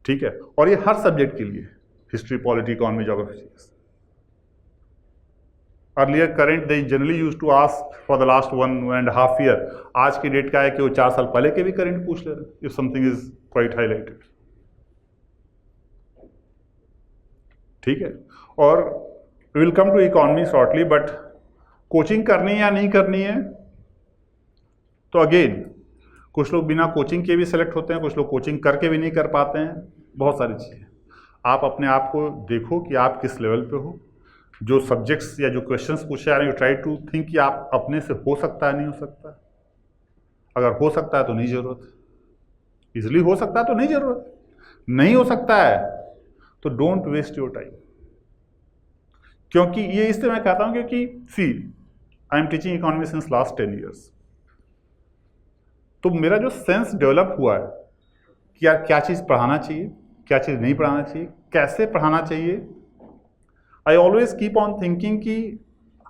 ठीक है। और ये हर सब्जेक्ट के लिए, history, polity, economy, geography. Earlier current they generally use to ask for the last 1.5 year, आज की डेट का है कि वो 4 साल पहले के भी करंट पूछ ले रहे हैं, if something is quite highlighted, ठीक है। और will come to economy shortly, but coaching करनी है या नहीं करनी है, तो अगेन कुछ लोग बिना कोचिंग के भी सेलेक्ट होते हैं, कुछ लोग कोचिंग करके भी नहीं कर पाते हैं, बहुत सारी चीज़ें। आप अपने आप को देखो कि आप किस लेवल पे हो, जो सब्जेक्ट्स या जो क्वेश्चंस पूछे जा रहे हैं, यू ट्राई टू थिंक कि आप अपने से हो सकता है, नहीं हो सकता। अगर हो सकता है तो नहीं जरूरत, इजिली हो सकता है तो नहीं जरूरत, नहीं हो सकता है तो डोंट वेस्ट योर टाइम। क्योंकि ये इसलिए मैं कहता हूं क्योंकि see I am teaching economy since last 10 years, तो मेरा जो सेंस डेवलप हुआ है कि यार क्या चीज़ पढ़ाना चाहिए, क्या चीज़ नहीं पढ़ाना चाहिए, कैसे पढ़ाना चाहिए। I always keep on thinking कि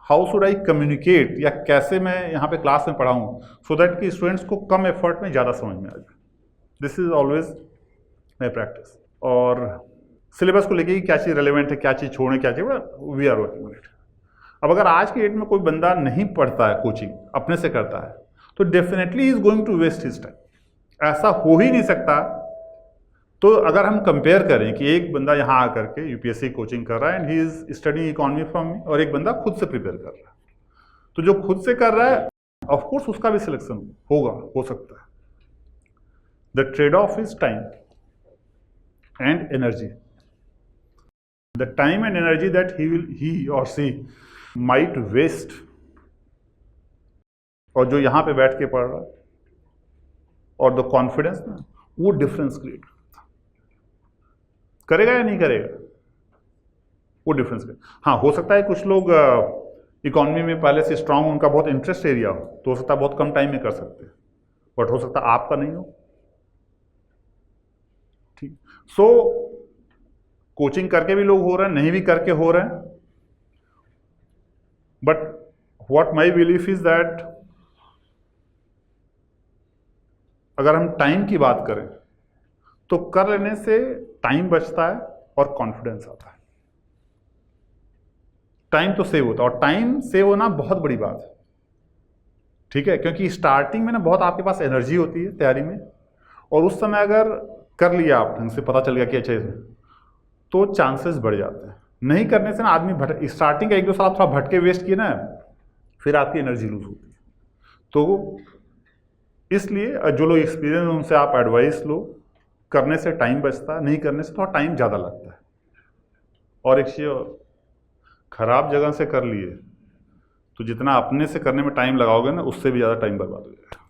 हाउ शुड आई कम्युनिकेट, या कैसे मैं यहाँ पे क्लास में पढ़ाऊँ सो दैट कि स्टूडेंट्स को कम एफर्ट में ज़्यादा समझ में आ जाए। This is always my practice. और सिलेबस को लेके क्या चीज़ रेलिवेंट है, क्या चीज़ छोड़े, क्या चीज़ we are working on it. अब अगर आज की डेट में कोई बंदा नहीं पढ़ता है, कोचिंग अपने से करता है, तो definitely is going to waste his time. ऐसा हो ही नहीं सकता। तो अगर हम कंपेयर करें कि एक बंदा यहाँ आकर के यूपीएससी कोचिंग कर रहा है and he is studying economy from me, और एक बंदा खुद से प्रिपेयर कर रहा है, तो जो खुद से कर रहा है ऑफ कोर्स उसका भी सिलेक्शन होगा, हो सकता है। The trade off is time and energy. The time and energy that he और सी माइट वेस्ट, और जो यहां पे बैठ के पढ़ रहा है, और द कॉन्फिडेंस ना, वो डिफरेंस क्रिएट करेगा या नहीं करेगा, वो डिफरेंस करेगा। हाँ, हो सकता है कुछ लोग इकोनॉमी में पहले से स्ट्रांग, उनका बहुत इंटरेस्ट एरिया हो, तो हो सकता है बहुत कम टाइम में कर सकते हैं, बट हो सकता है आपका नहीं हो। ठीक, सो कोचिंग करके भी लोग हो रहे हैं, नहीं भी करके हो रहे हैं, but what my belief is that अगर हम टाइम की बात करें तो कर लेने से टाइम बचता है और कॉन्फिडेंस आता है। टाइम तो सेव होता है, और टाइम सेव होना बहुत बड़ी बात है। ठीक है, क्योंकि स्टार्टिंग में ना बहुत आपके पास एनर्जी होती है तैयारी में, और उस समय अगर कर लिया आप ढंग से, पता चल गया कि अच्छे से, तो चांसेस बढ़ जाते हैं। नहीं करने से ना आदमी स्टार्टिंग का 1-2 साल थोड़ा भटके वेस्ट किए ना, फिर आपकी एनर्जी लूज होती है। तो इसलिए जो लोग एक्सपीरियंस, उनसे आप एडवाइस लो। करने से टाइम बचता है, नहीं करने से थोड़ा टाइम ज़्यादा लगता है। और एक चीज़, खराब जगह से कर लिए तो जितना अपने से करने में टाइम लगाओगे ना, उससे भी ज़्यादा टाइम बर्बाद हो जाएगा।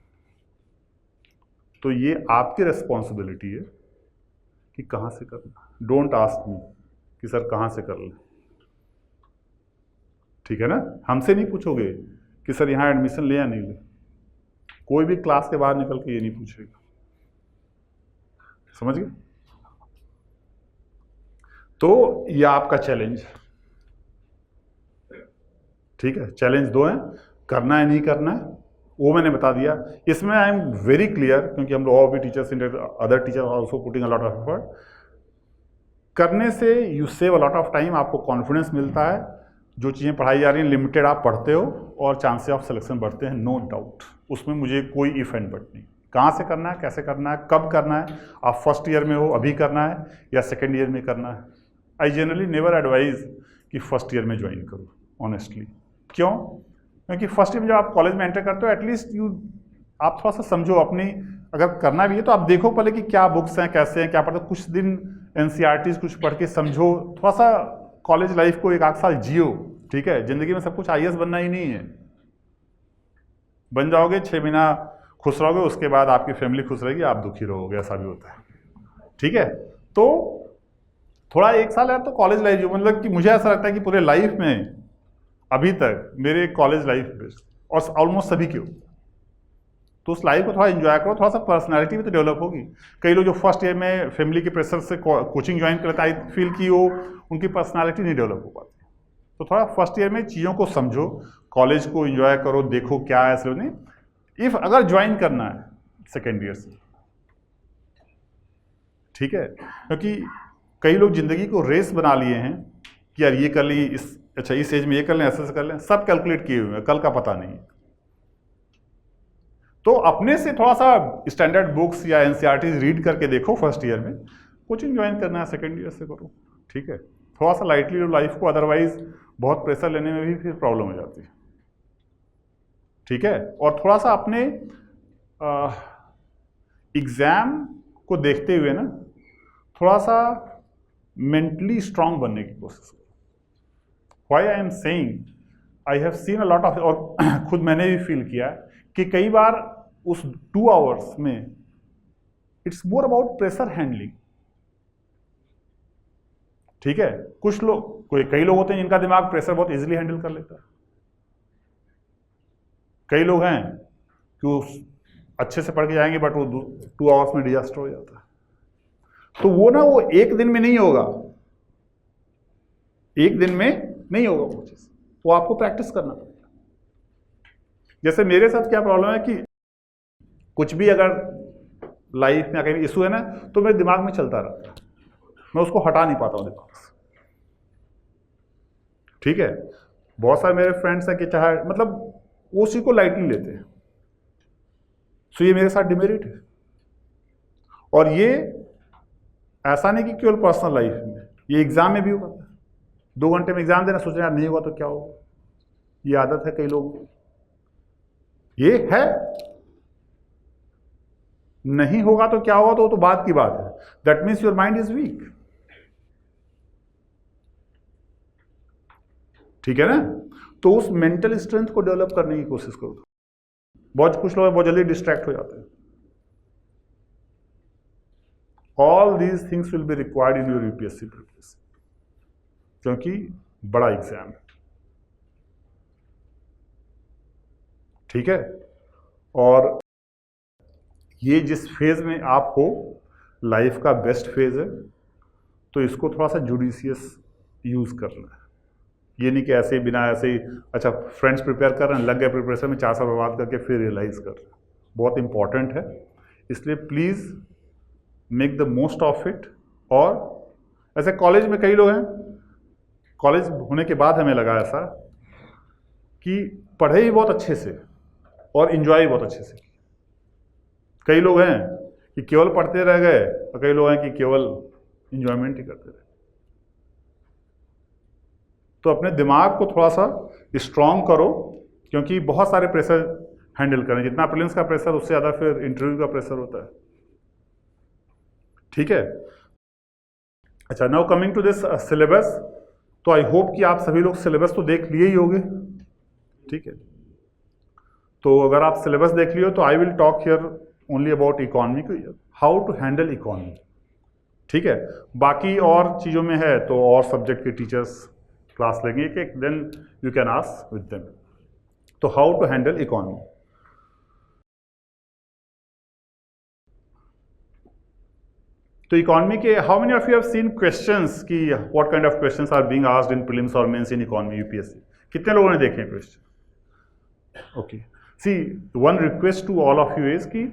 तो ये आपकी रिस्पॉन्सिबिलिटी है कि कहाँ से करना। डोंट आस्क मी कि सर कहाँ से कर लें, ठीक है ना। हमसे नहीं पूछोगे कि सर यहाँ एडमिशन ले या नहीं ले। कोई भी क्लास के बाहर निकल के ये नहीं पूछेगा, समझ गए। तो ये आपका चैलेंज, ठीक है। चैलेंज 2 हैं, करना है नहीं करना है, वो मैंने बता दिया। इसमें आई एम वेरी क्लियर, क्योंकि हम लोग भी teachers, other teachers also putting a lot of effort. करने से you save a lot of time, आपको कॉन्फिडेंस मिलता है, जो चीज़ें पढ़ाई जा रही हैं लिमिटेड आप पढ़ते हो, और चांसेस ऑफ सिलेक्शन बढ़ते हैं, नो डाउट। उसमें मुझे कोई इफ एंड बट नहीं। कहाँ से करना है, कैसे करना है, कब करना है, आप फर्स्ट ईयर में हो अभी करना है या सेकेंड ईयर में करना है। आई जनरली नेवर एडवाइज कि फर्स्ट ईयर में ज्वाइन करो, ऑनेस्टली। क्यों? क्योंकि फर्स्ट ईयर में जब आप कॉलेज में एंटर करते हो, एटलीस्ट आप थोड़ा सा समझो अपनी, अगर करना भी है तो आप देखो पहले कि क्या बुक्स हैं, कैसे हैं, क्या पढ़ते हो, कुछ दिन एनसीईआरटीज कुछ पढ़ के समझो, थोड़ा सा कॉलेज लाइफ को 1-8 साल जियो, ठीक है। जिंदगी में सब कुछ आईएएस बनना ही नहीं है। बन जाओगे, 6 महीना खुश रहोगे, उसके बाद आपकी फैमिली खुश रहेगी, आप दुखी रहोगे, ऐसा भी होता है, ठीक है। तो थोड़ा 1 साल है तो कॉलेज लाइफ जो, मतलब कि मुझे ऐसा लगता है कि पूरे लाइफ में अभी तक मेरे कॉलेज लाइफ बेस्ट, और ऑलमोस्ट सभी के हो, तो उस लाइफ को थोड़ा एंजॉय करो, थोड़ा सा पर्सनालिटी भी तो डेवलप होगी। कई लोग जो फर्स्ट ईयर में फैमिली के प्रेशर से कोचिंग ज्वाइन करते हैं, आई फील कि वो उनकी पर्सनालिटी नहीं डेवलप हो पाती। तो थोड़ा फर्स्ट ईयर में चीज़ों को समझो, कॉलेज को एंजॉय करो, देखो क्या है ऐसे नहीं। इफ अगर ज्वाइन करना है सेकेंड ईयर से, ठीक है, क्योंकि कई लोग जिंदगी को रेस बना लिए हैं कि यार ये कर ली, इस एज में ये कर लें, ऐसे कर लें, सब कैलकुलेट किए हुए हैं, कल का पता नहीं। तो अपने से थोड़ा सा स्टैंडर्ड बुक्स या एनसीईआरटीज रीड करके देखो फर्स्ट ईयर में। कोचिंग ज्वाइन करना है सेकेंड ईयर से करो, ठीक है। थोड़ा सा लाइटली लो लाइफ को, अदरवाइज बहुत प्रेशर लेने में भी फिर प्रॉब्लम हो जाती है, ठीक है। और थोड़ा सा अपने एग्जाम को देखते हुए ना, थोड़ा सा मेंटली स्ट्रांग बनने की कोशिश करो। Why I am saying, I have seen a lot of, और खुद मैंने भी फील किया कि कई बार उस 2 आवर्स में it's more about pressure handling, ठीक है। कुछ लोग, कई लोग होते हैं जिनका दिमाग प्रेशर बहुत इजीली हैंडल कर लेता है। कई लोग हैं कि वो अच्छे से पढ़ के जाएंगे, बट वो 2 आवर्स में डिजास्टर हो जाता है। तो वो ना, वो एक दिन में नहीं होगा, एक दिन में नहीं होगा वो चीज़। वो आपको प्रैक्टिस करना पड़ेगा। जैसे मेरे साथ क्या प्रॉब्लम है कि कुछ भी अगर लाइफ में कहीं इशू है ना, तो मेरे दिमाग में चलता रहता है, मैं उसको हटा नहीं पाता हूँ दिमाग से। ठीक है, बहुत सारे मेरे फ्रेंड्स हैं कि चाहे मतलब वो उसी को लाइटली लेते हैं, सो ये मेरे साथ डिमेरिट है। और ये ऐसा नहीं कि केवल पर्सनल लाइफ में, ये एग्जाम में भी होगा। 2 घंटे में एग्जाम देना, सोचना नहीं होगा तो क्या होगा, ये आदत है कई लोगों को, ये है। नहीं होगा तो क्या होगा तो वो तो बात की बात है, that means your mind is weak. ठीक है ना, तो उस मेंटल स्ट्रेंथ को डेवलप करने की कोशिश करो। बहुत कुछ लोग बहुत जल्दी डिस्ट्रैक्ट हो जाते हैं। All these things will be required in your UPSC preparation, क्योंकि बड़ा एग्जाम है। ठीक है, और ये जिस फेज में आप हो, लाइफ का बेस्ट फेज है, तो इसको थोड़ा सा जुडिशियस यूज करना है। ये नहीं कि ऐसे ही बिना ऐसे ही अच्छा फ्रेंड्स प्रिपेयर कर रहे हैं, लग गए प्रिपरेशन में 4 साल बर्बाद करके फिर रियलाइज कर रहे हैं। बहुत इंपॉर्टेंट है, इसलिए please make the most of it. और ऐसे कॉलेज में कई लोग हैं, कॉलेज होने के बाद हमें लगा ऐसा कि पढ़े ही बहुत अच्छे से और इन्जॉय ही बहुत अच्छे से। कई लोग हैं कि केवल पढ़ते रह गए, और कई लोग हैं कि केवल इंजॉयमेंट ही करते रहे। तो अपने दिमाग को थोड़ा सा स्ट्रांग करो, क्योंकि बहुत सारे प्रेशर हैंडल करें। जितना प्रीलिम्स का प्रेशर, उससे ज़्यादा फिर इंटरव्यू का प्रेशर होता है। ठीक है, अच्छा, now coming to this syllabus. तो आई होप कि आप सभी लोग सिलेबस तो देख लिए ही होंगे। ठीक है, तो अगर आप सिलेबस देख लियो तो I will talk here only about economy, how to handle economy. ठीक है, बाकी और चीज़ों में है तो और सब्जेक्ट के टीचर्स क्लास लेंगे कि then you can ask with them. तो हाउ टू हैंडल इकोनॉमी। तो इकोनॉमी के how many of you have seen questions कि what kind of questions are being asked in prelims और मेंस इन इकोनॉमी यूपीएससी? कितने लोगों ने देखे question? Okay, see one request to all of you is कि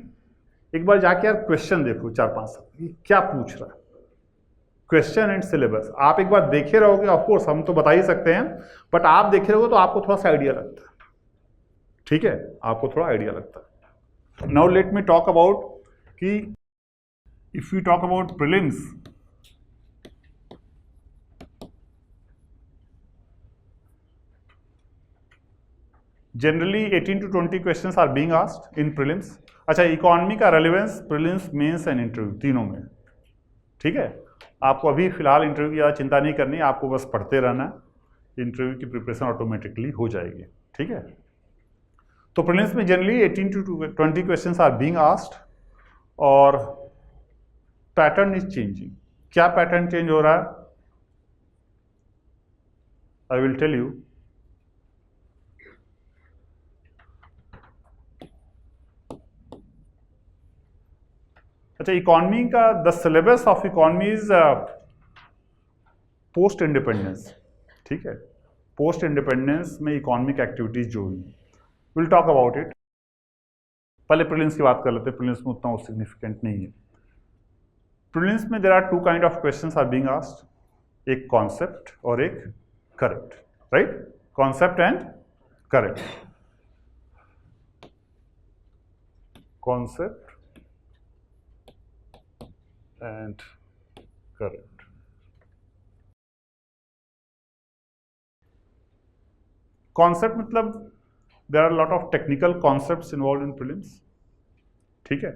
एक बार जाके यार क्वेश्चन देखो 4-5 क्या पूछ रहा है, क्वेश्चन एंड सिलेबस आप एक बार देखे रहोगे। ऑफकोर्स हम तो बता ही सकते हैं, बट आप देखे रहोगे तो आपको थोड़ा सा आइडिया लगता है। ठीक है, आपको थोड़ा आइडिया लगता है। Now let me talk about कि if you talk about prelims, generally 18 to 20 questions are being asked in prelims. अच्छा, इकोनॉमी का relevance prelims, mains and interview तीनों में। ठीक है, आपको अभी फिलहाल इंटरव्यू की ज़्यादा चिंता नहीं करनी, आपको बस पढ़ते रहना है, इंटरव्यू की प्रिपरेशन ऑटोमेटिकली हो जाएगी। ठीक है, तो प्रीलिम्स में generally 18 to 20 questions are being asked, और पैटर्न इज चेंजिंग। क्या पैटर्न चेंज हो रहा है? I will tell you. अच्छा, इकोनॉमी का the syllabus of economy is post independence. ठीक है, पोस्ट इंडिपेंडेंस में इकोनॉमिक एक्टिविटीज जो हुई, विल टॉक अबाउट इट। पहले प्रीलिम्स की बात कर लेते हैं, प्रीलिम्स में उतना सिग्निफिकेंट नहीं है। प्रीलिम्स में there are 2 kind of questions are being asked, एक कॉन्सेप्ट और एक correct. Right, concept and correct. Concept and correct. Concept मतलब there are a lot of technical concepts involved in prelims. ठीक है,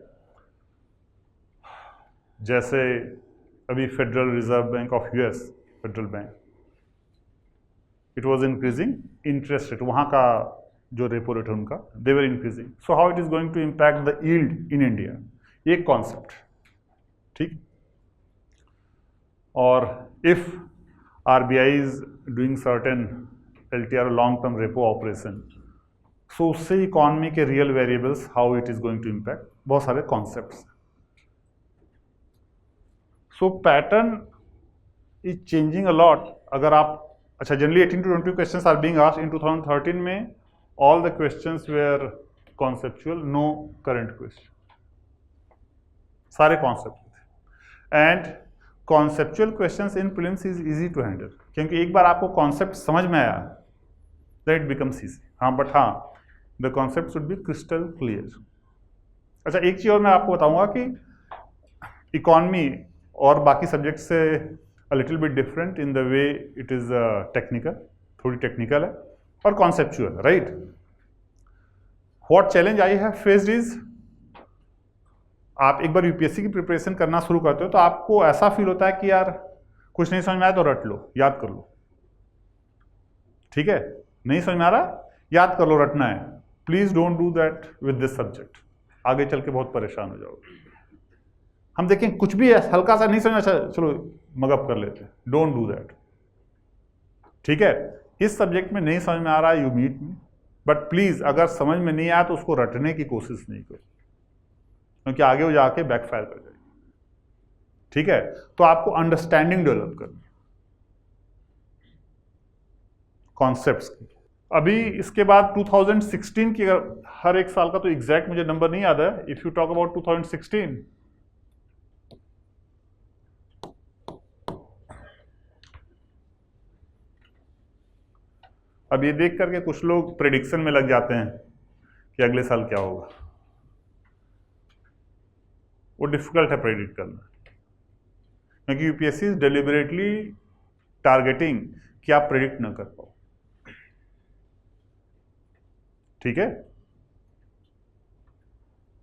जैसे अभी federal reserve bank of US, federal bank, it was increasing interest rate, वहाँ का जो repo rate है उनका, they were increasing, so how it is going to impact the yield in India, ये कॉन्सेप्ट। ठीक, और if RBI is doing certain LTR long term repo operation, so उससे economy के real variables how it is going to impact, बहुत सारे concepts. So pattern is changing a lot. अगर आप अच्छा, generally 18 to 20 questions are being asked in 2013 में all the questions were conceptual, no current question, सारे concept थे। And conceptual questions in prelims is easy to handle, क्योंकि एक बार आपको कॉन्सेप्ट समझ में आया दैट इट बिकम्स इजी। हाँ, बट हाँ, the concept should be crystal clear. अच्छा, एक चीज़ और मैं आपको बताऊंगा कि इकॉनमी और बाकी सब्जेक्ट से अ little bit different in the way it is technical, थोड़ी टेक्निकल है और conceptual, right. What challenge I have faced is, आप एक बार यूपीएससी की प्रिपरेशन करना शुरू करते हो तो आपको ऐसा फील होता है कि यार कुछ नहीं समझ में आया तो रट लो, याद कर लो, ठीक है। नहीं समझ में आ रहा, याद कर लो, रटना है। Please don't do that with this subject, आगे चल के बहुत परेशान हो जाओगे। हम देखें कुछ भी है हल्का सा नहीं समझ, अच्छा चलो मगअप कर लेते हैं, डोंट डू दैट, ठीक है। इस सब्जेक्ट में नहीं समझ में आ रहा है, you meet me, but please अगर समझ में नहीं आया तो उसको रटने की कोशिश नहीं करो, क्योंकि आगे वो जाके बैकफायर कर जाएगी, ठीक है। तो आपको अंडरस्टैंडिंग डेवलप करनी कॉन्सेप्ट्स की। अभी इसके बाद 2016 की, अगर हर एक साल का तो एग्जैक्ट मुझे नंबर नहीं याद है, इफ यू टॉक अबाउट 2016, अब ये देख करके कुछ लोग प्रेडिक्शन में लग जाते हैं कि अगले साल क्या होगा। वो डिफिकल्ट है प्रेडिक्ट करना, क्योंकि यूपीएससी इज डेलिबरेटली टारगेटिंग कि आप प्रेडिक्ट ना कर पाओ, ठीक है।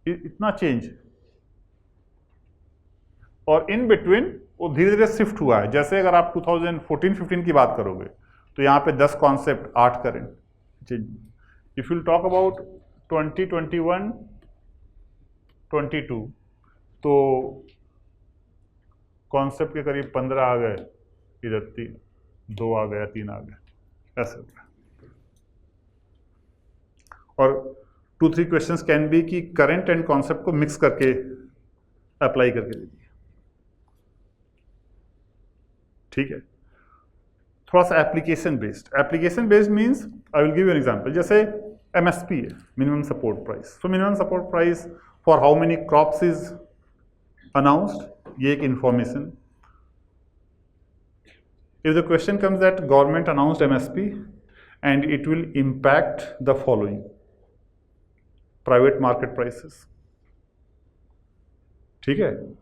इतना चेंज, और इन बिटवीन वो धीरे धीरे शिफ्ट हुआ है। जैसे अगर आप 2014-15 की बात करोगे तो यहाँ पे 10 कॉन्सेप्ट 8 करें। इफ यू टॉक अबाउट 2021-22 तो कॉन्सेप्ट के करीब 15 आ गए, इधर 2 आ गया, 3 आ गए, ऐसे हो गया। और 2-3 क्वेश्चंस कैन बी कि करंट एंड कॉन्सेप्ट को मिक्स करके अप्लाई करके दे दिए, ठीक है। थोड़ा सा application based means I will give you an example. जैसे एमएसपी है, minimum support price. So minimum support price for how many crops is announced, ये एक information. If the question comes that government announced MSP and it will impact the following: private market prices, ठीक है,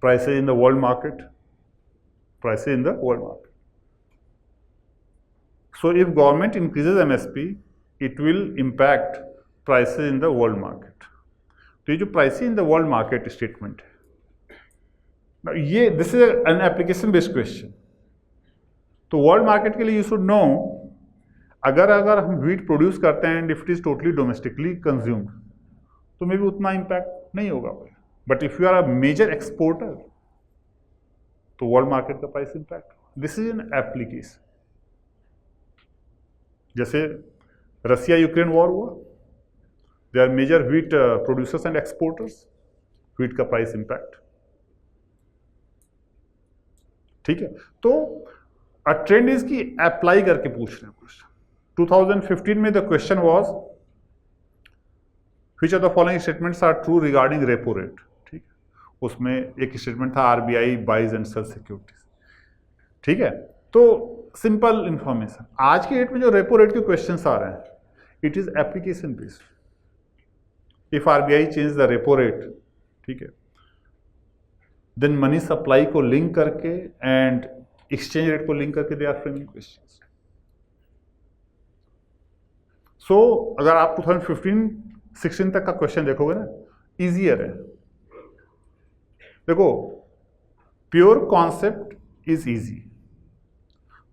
prices in the world market, prices in the world market. So if government increases MSP, it will impact prices in the world market. तो ये जो prices in the world market statement है, ये this is an application based question. तो world market के लिए you should know, अगर हम wheat प्रोड्यूस करते हैं and if it is totally domestically consumed, तो मे भी उतना इम्पैक्ट नहीं होगा। But if you are a major exporter तो वर्ल्ड मार्केट का price impact, this is an application. जैसे रसिया यूक्रेन वॉर हुआ, they are major wheat producers and exporters, wheat का प्राइस इंपैक्ट, ठीक है। तो अ ट्रेंड इज की apply करके पूछ रहे हैं क्वेश्चन। 2015 में the question was which of the following statements are true regarding repo rate, ठीक है। उसमें एक स्टेटमेंट था RBI buys and sell securities, ठीक है। तो सिंपल इंफॉर्मेशन, आज की डेट में जो रेपो रेट के क्वेश्चंस आ रहे हैं, it is application based. If RBI change the repo rate, ठीक है, देन मनी सप्लाई को लिंक करके एंड एक्सचेंज रेट को लिंक करके दे आर फ्रेमिंग क्वेश्चंस। सो अगर आप 2015-16 तक का क्वेश्चन देखोगे ना, इजियर है। देखो, pure concept is easy,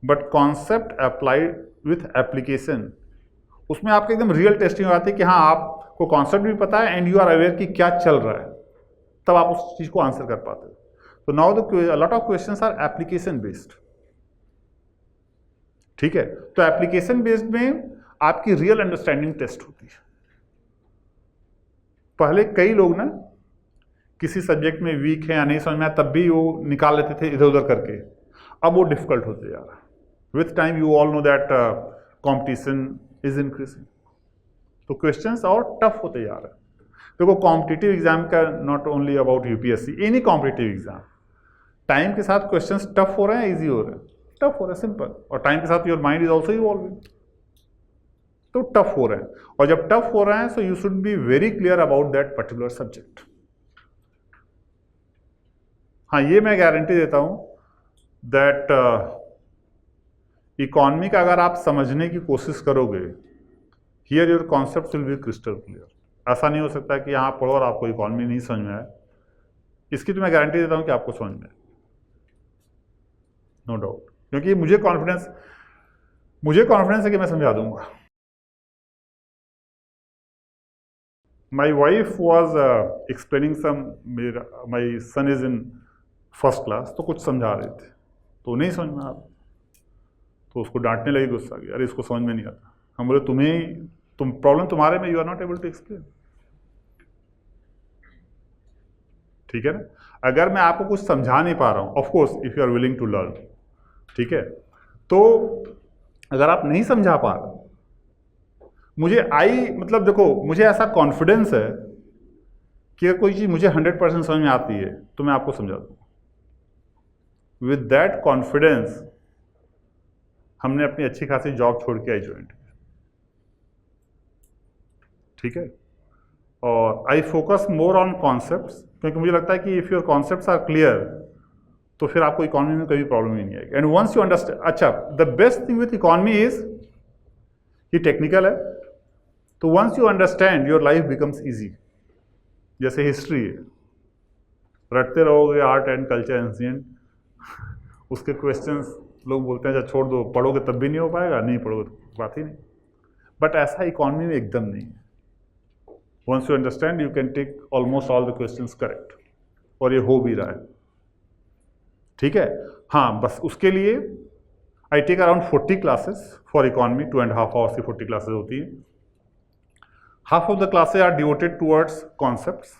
but concept applied with application, उसमें आपके एकदम रियल टेस्टिंग हो जाती है कि हाँ आपको कॉन्सेप्ट भी पता है एंड यू आर अवेयर कि क्या चल रहा है, तब आप उस चीज को आंसर कर पाते हो। तो now the lot of questions are application based, ठीक है। तो एप्लीकेशन बेस्ड में आपकी रियल अंडरस्टैंडिंग टेस्ट होती है। पहले कई लोग ना किसी सब्जेक्ट में वीक है या नहीं समझ में आया, तब भी वो निकाल लेते थे इधर उधर करके। अब वो डिफिकल्ट होते जा रहा है. With time you all know that competition is increasing, तो क्वेश्चंस और टफ होते जा रहे हैं. देखो कॉम्पिटिटिव एग्जाम का not only about UPSC, any competitive exam, time के साथ क्वेश्चंस टफ हो रहे हैं, इजी हो रहे हैं, टफ हो रहे हैं, सिंपल. और टाइम के साथ your mind is also evolving, तो टफ हो रहे हैं. और जब टफ हो रहे हैं so you should be very clear about that particular subject. हाँ, ये मैं गारंटी देता हूं दैट इकोनॉमी का अगर आप समझने की कोशिश करोगे, here your concept will be crystal clear. ऐसा नहीं हो सकता कि यहाँ पढ़ो और आपको इकोनॉमी नहीं समझ में आए. इसकी तो मैं गारंटी देता हूँ कि आपको समझ में, नो डाउट, क्योंकि मुझे कॉन्फिडेंस है कि मैं समझा दूंगा. My wife was explaining some, my son is in first class, तो कुछ समझा रहे थे तो नहीं समझ में आ रहा, तो उसको डांटने लगी, गुस्सा आ गया, अरे इसको समझ में नहीं आता. हम बोले तुम प्रॉब्लम तुम्हारे में, you are not able to explain. ठीक है ना. अगर मैं आपको कुछ समझा नहीं पा रहा हूं, of course if you are willing to learn, ठीक है, तो अगर आप नहीं समझा पा रहे, मतलब देखो मुझे ऐसा कॉन्फिडेंस है कि अगर कोई चीज मुझे 100% समझ में आती है तो मैं आपको समझा दूंगा. विद दैट कॉन्फिडेंस हमने अपनी अच्छी खासी जॉब छोड़ के आई ज्वाइन. ठीक है. और I focus more on concepts, क्योंकि मुझे लगता है कि if your concepts are clear तो फिर आपको इकोनॉमी में कोई प्रॉब्लम ही नहीं आएगी. एंड वंस यू अंडरस्टैंड, अच्छा the best thing with economy is कि टेक्निकल है, तो once you understand your life becomes easy. जैसे हिस्ट्री है, रटते रहोगे आर्ट एंड कल्चर एंशिएंट, उसके क्वेश्चंस लोग बोलते हैं अच्छा छोड़ दो, पढ़ोगे तब भी नहीं हो पाएगा, नहीं पढ़ोगे तो बात ही नहीं. बट ऐसा इकोनॉमी में एकदम नहीं है. Once you understand you can take almost all the questions correct, और ये हो भी रहा है. ठीक है. हाँ, बस उसके लिए I take around 40 classes for economy. 2.5 hours की 40 क्लासेस होती है. Half of the classes are devoted towards concepts.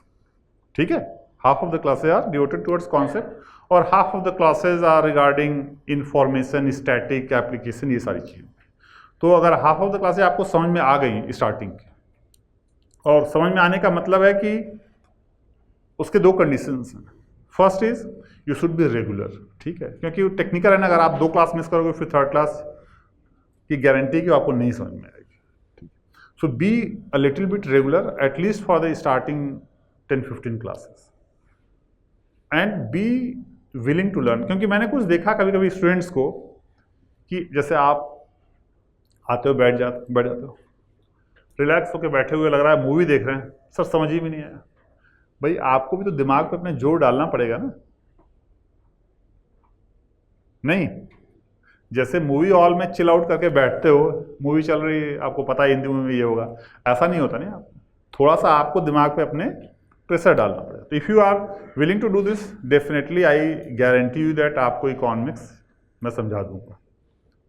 ठीक है, half of the classes are devoted towards concept, और half of the classes are regarding information, static, application, ये सारी चीज़ें. तो अगर हाफ ऑफ द क्लासेस आपको समझ में आ गई स्टार्टिंग की, और समझ में आने का मतलब है कि उसके दो कंडीशंस हैं. First is you should be regular. ठीक है, क्योंकि टेक्निकल है ना, अगर आप 2 क्लास मिस करोगे फिर 3rd क्लास की गारंटी कि आपको नहीं समझ में आएगी. So be a little bit regular at least for the starting 10-15 classes, and be willing to learn. क्योंकि मैंने कुछ देखा कभी कभी स्टूडेंट्स को कि जैसे आप आते हो, बैठ जाते हो, रिलैक्स होकर बैठे हुए, लग रहा है मूवी देख रहे हैं, सर समझ ही भी नहीं आया. भाई आपको भी तो दिमाग पे अपने जोर डालना पड़ेगा ना. नहीं, जैसे मूवी हॉल में चिल आउट करके बैठते हो, मूवी चल रही है, आपको पता है हिंदी मूवी में ये होगा, ऐसा नहीं होता. नहीं, आप थोड़ा सा आपको दिमाग पे अपने प्रेशर डालना पड़ेगा. तो if you are willing to do this, definitely I guarantee you that आपको इकोनॉमिक्स मैं समझा दूंगा.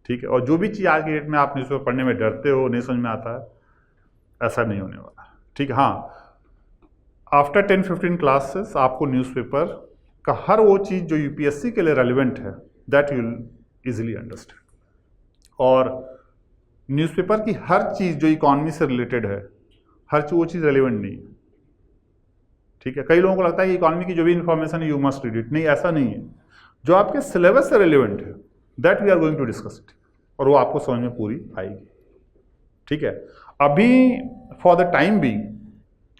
ठीक है. और जो भी चीज़ आज की डेट में आप न्यूज़पेपर पढ़ने में डरते हो, नहीं समझ में आता है, ऐसा नहीं होने वाला. ठीक है. हाँ, आफ्टर 10-15 क्लासेस आपको न्यूज़पेपर का हर वो चीज़ जो यूपीएससी के लिए रेलिवेंट है that you will easily understand. और न्यूज़पेपर की हर चीज़ जो इकोनॉमी से रिलेटेड है, हर वो चीज़ रेलिवेंट नहीं है. ठीक है. कई लोगों को लगता है कि इकोनॉमी की जो भी इंफॉर्मेशन है यू मस्ट रीड इट. नहीं, ऐसा नहीं है. जो आपके सिलेबस से रिलेवेंट है that we are going to discuss it, और वो आपको समझ में पूरी आएगी. ठीक है. अभी फॉर द टाइम बीइंग,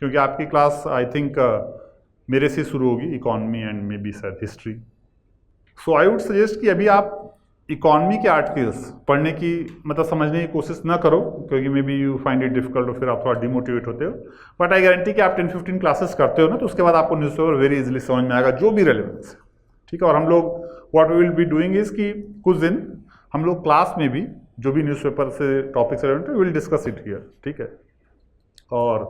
क्योंकि आपकी क्लास आई थिंक मेरे से शुरू होगी, इकोनॉमी एंड मे बी शायद history, so I would suggest कि अभी आप इकोनॉमी के आर्टिकल्स पढ़ने की, मतलब समझने की कोशिश ना करो, क्योंकि may be you find it difficult, और फिर आप थोड़ा डिमोटिवेट होते हो. बट आई गारंटी कि आप 10-15 क्लासेस करते हो ना, तो उसके बाद आपको न्यूज़पेपर वेरी इजीली समझ में आएगा, जो भी रेलेवेंस है. ठीक है. और हम लोग what we will be doing is कि कुछ दिन हम लोग क्लास में भी जो भी न्यूज़पेपर से टॉपिक से related will discuss it here. ठीक है. और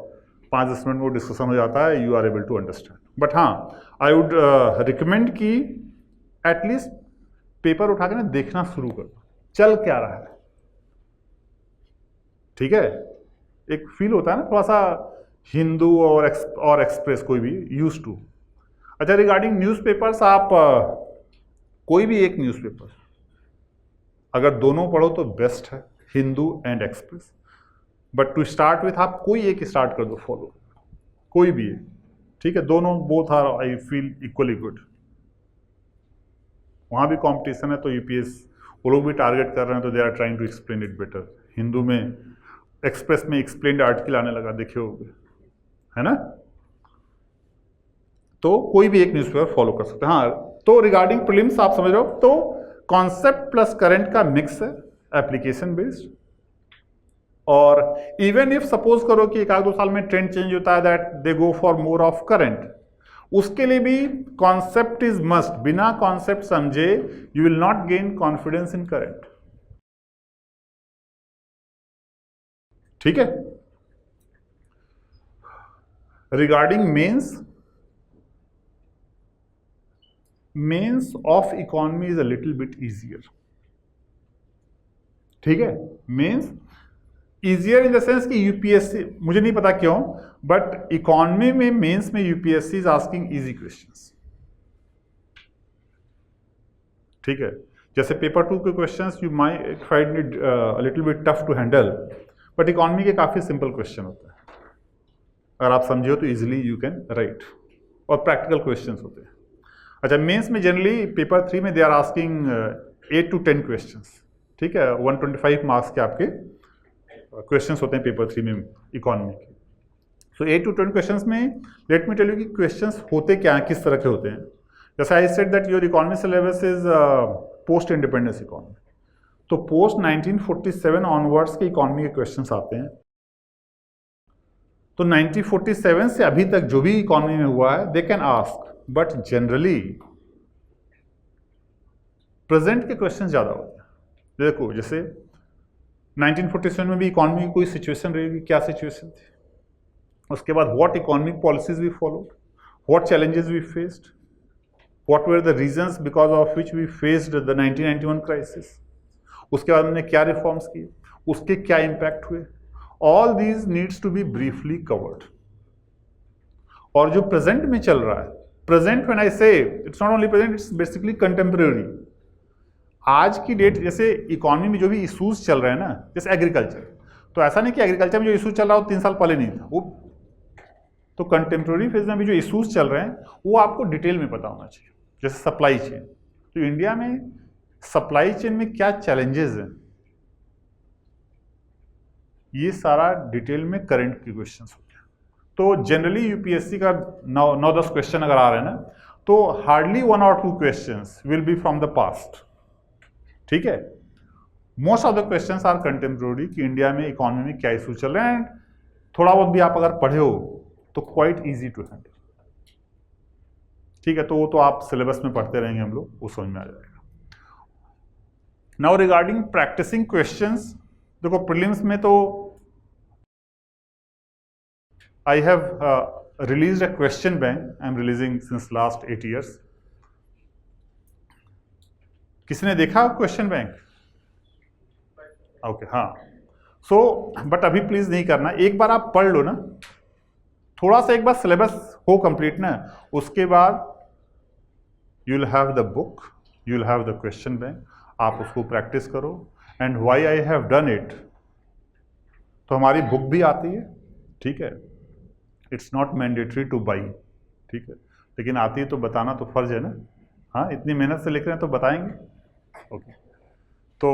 5-10 मिनट में वो डिस्कशन हो जाता है, you are able to understand. But हाँ, आई वुड रिकमेंड कि एटलीस्ट पेपर उठा के ना देखना शुरू कर दो, चल क्या रहा है. ठीक है. एक फील होता है ना थोड़ा सा, हिंदू और एक्सप्रेस कोई भी यूज टू. अच्छा, रिगार्डिंग न्यूज़पेपर्स, आप कोई भी एक न्यूज़पेपर, अगर दोनों पढ़ो तो बेस्ट है, Hindu and Express, but to start with आप कोई एक स्टार्ट कर दो फॉलो, कोई भी है, ठीक है, दोनों both are I feel equally good. वहाँ भी कंपटीशन है तो यूपीएस वो लोग भी टारगेट कर रहे हैं तो they are trying to explain it better. Hindu में एक्सप्रेस में एक्सप्लेन्ड आर्टिकल आने लगा, देखे होगे, है ना। तो कोई भी एक न्यूज़पेपर फॉलो कर सकते हैं। हाँ, तो रिगार्डिंग प्रीलिम्स आप समझ रहे हो, तो कॉन्सेप्ट प्लस करंट का मिक्स है, एप्लीकेशन बेस्ड। और इवन इफ सपोज करो कि एक आध 2 साल में ट्रेंड चेंज होता है that they go for more of current, उसके लिए भी कॉन्सेप्ट इज मस्ट। बिना कॉन्सेप्ट समझे you will not gain confidence in current, ठीक है। Regarding mains of economy is a little bit easier, ठीक है। Mains easier in the sense कि यूपीएससी, मुझे नहीं पता क्यों, बट इकोनॉमी में मेंस में UPSC is asking easy questions, ठीक है। जैसे पेपर 2 के questions you might find it a little bit tough to handle, but economy के काफी सिंपल क्वेश्चन होते हैं, अगर आप समझे हो तो इजिली यू कैन राइट, और प्रैक्टिकल क्वेश्चंस होते हैं। अच्छा, मेंस में जनरली पेपर 3 में they are asking 8 to 10 questions, ठीक है। 125 मार्क्स के आपके क्वेश्चंस होते हैं पेपर 3 में इकोनॉमी के। सो 8 to 10 क्वेश्चंस में लेट मी टेल यू कि क्वेश्चंस होते क्या हैं, किस तरह के होते हैं। जैसे I said that your economy syllabus is post independence economy, तो पोस्ट 1947 ऑनवर्ड्स के इकोनॉमी के क्वेश्चंस आते हैं। तो 1947 से अभी तक जो भी इकोनॉमी में हुआ है they can ask, but generally present के क्वेश्चन ज्यादा होते हैं। देखो, जैसे 1947 में भी इकोनॉमी की कोई सिचुएशन रहेगी, क्या सिचुएशन थी, उसके बाद what economic policies we followed, what challenges we faced, what were the reasons because of which we faced the 1991 crisis, उसके बाद हमने क्या रिफॉर्म्स किए, उसके क्या इंपैक्ट हुए, all these needs to be briefly covered. और जो प्रेजेंट में चल रहा है, प्रेजेंट व्हेन आई से it's not only present, it's basically contemporary. आज की डेट, जैसे इकोनॉमी में जो भी इशूज चल रहे हैं ना, जैसे एग्रीकल्चर, तो ऐसा नहीं कि एग्रीकल्चर में जो इशूज चल रहा हो 3 साल पहले नहीं था, वो तो कंटेम्प्रेरी फेज में भी जो इशूज चल रहे हैं वो आपको डिटेल में पता होना चाहिए। जैसे सप्लाई चेन, तो इंडिया में सप्लाई चेन में क्या चैलेंजेस हैं, ये सारा डिटेल में करंट के क्वेश्चंस होते हैं। तो जनरली यूपीएससी का 9-10 क्वेश्चन अगर आ रहे हैं ना, तो hardly 1 or 2 questions will be from the past, ठीक है। Most of the questions are contemporary कि इंडिया में इकोनॉमी में क्या इशू चल रहे हैं, थोड़ा बहुत भी आप अगर पढ़े हो तो क्वाइट इजी टू हैंडल, ठीक है। तो वो तो आप सिलेबस में पढ़ते रहेंगे, हम लोग वो समझ में आ जाएगा। नाउ रिगार्डिंग प्रैक्टिसिंग क्वेश्चंस, देखो प्रीलिम्स में तो I have released a question bank, I am releasing since last 8 years। किसी ने देखा क्वेश्चन बैंक? ओके, हाँ। सो बट अभी प्लीज नहीं करना, एक बार आप पढ़ लो ना, थोड़ा सा एक बार सिलेबस हो कंप्लीट ना, उसके बाद you will have the book, you will have the question bank, आप उसको प्रैक्टिस करो। And why I have done it, तो हमारी बुक भी आती है, ठीक है, it's not mandatory two by, ठीक है, लेकिन आती है तो बताना तो फर्ज है ना। हाँ, इतनी मेहनत से लिख रहे हैं तो बताएंगे, ओके। तो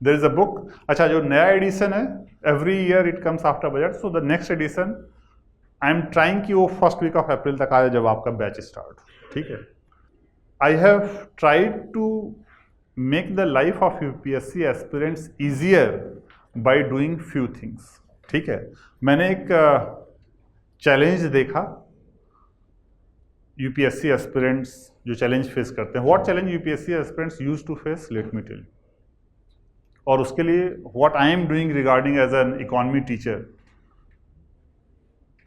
देयर इज अ बुक। अच्छा, जो नया एडिशन है, every year it comes after budget, so the next edition I am trying कि वो फर्स्ट वीक ऑफ अप्रैल तक आए जब आपका बैच स्टार्ट, ठीक है। I have tried to make the life of UPSC aspirants easier by doing few things, ठीक है। मैंने एक चैलेंज देखा, यूपीएससी एस्पिरेंट्स जो चैलेंज फेस करते हैं, what challenge UPSC aspirants use to face, let me tell you. और उसके लिए what I am doing regarding as an economy teacher.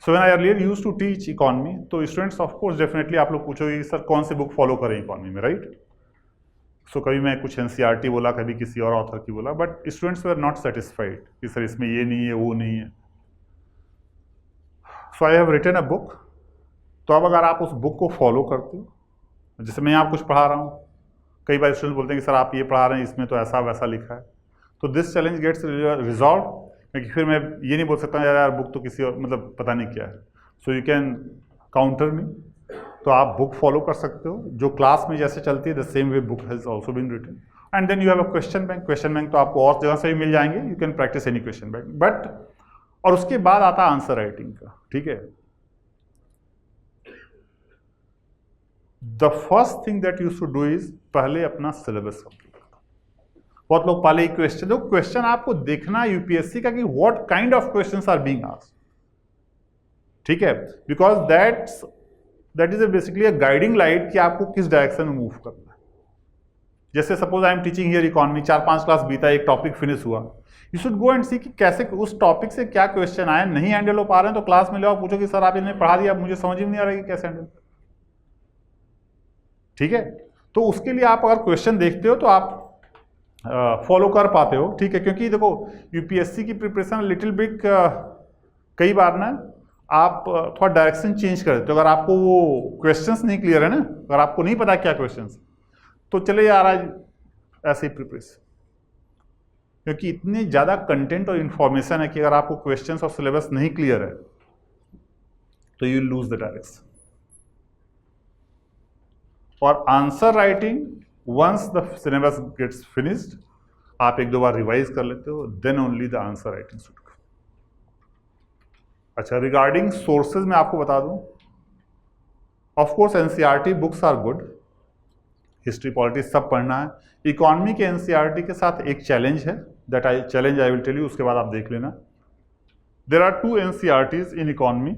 So when I earlier used to teach economy, तो students of course definitely आप लोग पूछोगे sir कौन सी book follow करें economy में, राइट। सो कभी मैं कुछ एनसीईआरटी बोला, कभी किसी और ऑथर की बोला, but students were not satisfied कि सर इसमें ये नहीं है, वो नहीं है। So I have written a book. तो अब अगर आप उस बुक को फॉलो करते हो, जैसे मैं यहाँ कुछ पढ़ा रहा हूँ, कई बार स्टूडेंट बोलते हैं कि सर आप ये पढ़ा रहे हैं इसमें तो ऐसा वैसा लिखा है, तो दिस चैलेंज गेट्स रिजॉल्व, क्योंकि फिर मैं ये नहीं बोल सकता यार बुक तो किसी और मतलब पता नहीं क्या है, सो यू कैन काउंटर मी। तो आप बुक फॉलो कर सकते हो, जो क्लास में जैसे चलती है the same way book has also been written, and then you have a question bank. Question bank तो आपको और जगह से भी मिल जाएंगे, you can practise any question bank, but और उसके बाद आता है आंसर राइटिंग का, ठीक है। The first thing that you should do is पहले अपना सिलेबस कंप्लीट करो। बहुत लोग पहले एक क्वेश्चन दो, क्वेश्चन आपको देखना यूपीएससी का कि what kind of questions are being asked, ठीक है, because that is basically a guiding light कि आपको किस डायरेक्शन में मूव करना है। जैसे suppose I am teaching here economy, 4-5 class बीता, एक टॉपिक फिनिश हुआ, you should go and see कि कैसे उस टॉपिक से क्या क्वेश्चन आए, नहीं हैंडल हो पा रहे हैं तो क्लास में ले आओ, पूछो कि सर आप इन्हें पढ़ा दिया, मुझे समझ ही नहीं आ रहा है कि कैसे हैंडल, ठीक है। तो उसके लिए आप अगर क्वेश्चन देखते हो तो आप फॉलो कर पाते हो, ठीक है, क्योंकि देखो यूपीएससी की प्रिपरेशन लिटिल बिट कई बार ना आप थोड़ा डायरेक्शन चेंज कर देते हो। अगर आपको वो क्वेश्चंस नहीं क्लियर है ना, अगर आपको नहीं पता क्या क्वेश्चंस, तो चले यार आज ऐसे ही प्रिपरेशन, क्योंकि इतनी ज़्यादा कंटेंट और इन्फॉर्मेशन है कि अगर आपको क्वेश्चंस और सिलेबस नहीं क्लियर है तो यू लूज द डायरेक्शन। और answer writing once the syllabus gets finished, आप 1-2 बार रिवाइज कर लेते हो, then only the answer writing should come. अच्छा, रिगार्डिंग सोर्सेज मैं आपको बता दूं, of course NCERT books are good, history politics सब पढ़ना है। इकोनॉमी के एनसीईआरटी के साथ एक चैलेंज है, that I will tell you, उसके बाद आप देख लेना। There are 2 NCERTs in economy,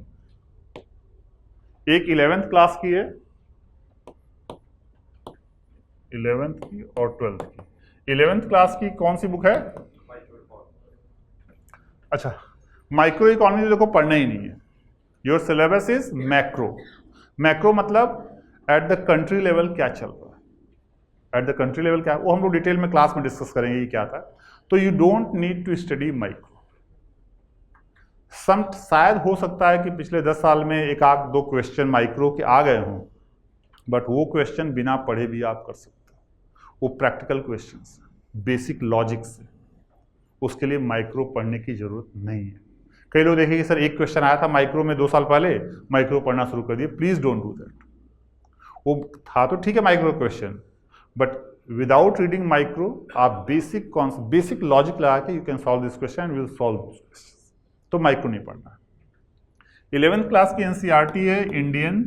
एक 11th क्लास की है, 11th की और 12th की। 11th क्लास की कौन सी बुक है? अच्छा, माइक्रो इकोनॉमी देखो पढ़ना ही नहीं है, your syllabus is macro. Macro मतलब एट द कंट्री लेवल क्या चल रहा है, एट द कंट्री लेवल क्या, वो हम लोग डिटेल में क्लास में डिस्कस करेंगे ये क्या था। तो you don't need to study micro. शायद हो सकता है कि पिछले 10 साल में 1-2 क्वेश्चन माइक्रो के आ गए हों, बट वो क्वेश्चन बिना पढ़े भी आप कर सकते हो, वो प्रैक्टिकल क्वेश्चंस, बेसिक लॉजिक से, उसके लिए माइक्रो पढ़ने की जरूरत नहीं है। कई लोग देखेंगे सर एक क्वेश्चन आया था माइक्रो में 2 साल पहले, माइक्रो पढ़ना शुरू कर दिए, प्लीज डोंट डू दैट। वो था तो ठीक है micro question, but without reading micro आप बेसिक लॉजिक लगा के you can solve this question and will solve this question. तो माइक्रो नहीं पढ़ना। 11th क्लास की एनसीईआरटी है Indian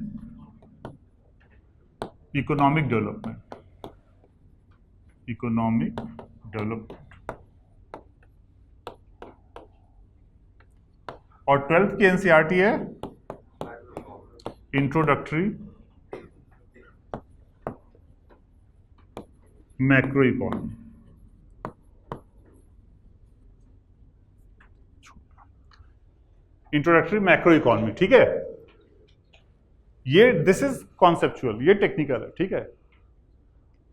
economic development, economic development. और 12th की एनसीईआरटी है introductory macro economy. Introductory macro economy, ठीक है। ये दिस इज कॉन्सेप्चुअल, ये टेक्निकल है, ठीक है।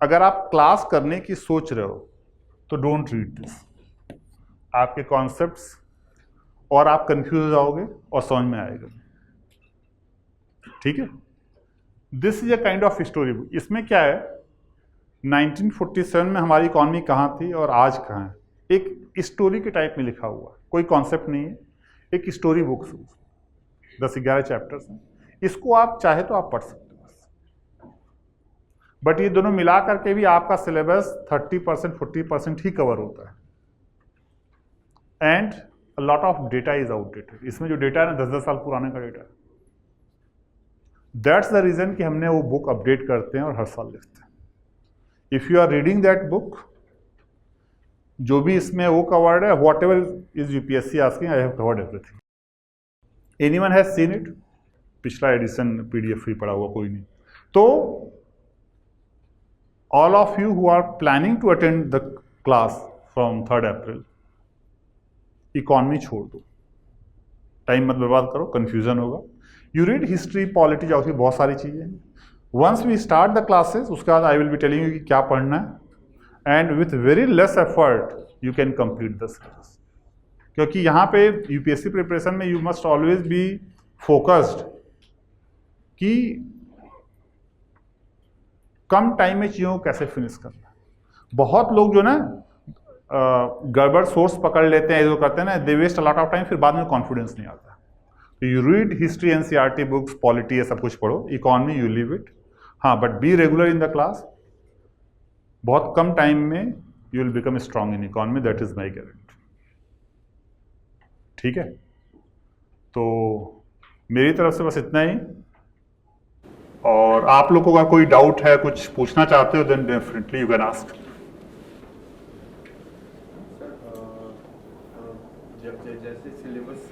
अगर आप क्लास करने की सोच रहे हो तो डोंट रीड दिस, आपके कॉन्सेप्ट्स और आप कंफ्यूज हो जाओगे और समझ में आएगा, ठीक है। This is a kind of story book. इसमें क्या है, 1947 में हमारी इकोनॉमी कहाँ थी और आज कहाँ है, एक स्टोरी के टाइप में लिखा हुआ, कोई कॉन्सेप्ट नहीं है, एक स्टोरी बुक, 10-11 चैप्टर्स हैं। इसको आप चाहे तो आप पढ़ सकते हो, बट ये दोनों मिला करके भी आपका सिलेबस 30% 40% ही कवर होता है, and a lot of data is outdated। इसमें जो डेटा है ना 10-10 साल पुराने का डेटा है। दैट्स द रीजन कि हमने वो बुक अपडेट करते हैं और हर साल लिखते हैं। If you are reading that book, जो भी इसमें वो कवर्ड है, whatever is UPSC asking, I have covered everything. Anyone has seen it? पिछला एडिशन पीडीएफ ही पड़ा हुआ कोई नहीं। तो all of you who are planning to attend the class from 3rd April, economy छोड़ दो, टाइम मत बर्बाद करो, कंफ्यूजन होगा। यू रीड हिस्ट्री, पॉलिटी, जो बहुत सारी चीजें हैं। Once we start the classes, उसके बाद I will be telling you कि क्या पढ़ना है, and with very less effort you can complete the syllabus. क्योंकि यहाँ पे यूपीएससी प्रिपरेशन में you must always be focused कि कम टाइम में चीज़ों को कैसे फिनिश करना है। बहुत लोग जो ना गड़बड़ सोर्स पकड़ लेते हैं, जो करते हैं ना, they waste a lot of time, फिर बाद में कॉन्फिडेंस नहीं आता। तो you read history, NCERT books, polity, ये सब कुछ पढ़ो, इकोनॉमी यू लीव इट, हाँ, but be regular in the class. बहुत कम टाइम में you will become strong in economy, that is my guarantee. ठीक है, तो मेरी तरफ से बस इतना ही। और आप लोगों का कोई डाउट है, कुछ पूछना चाहते हो, then definitely you can ask. जैसे सिलेबस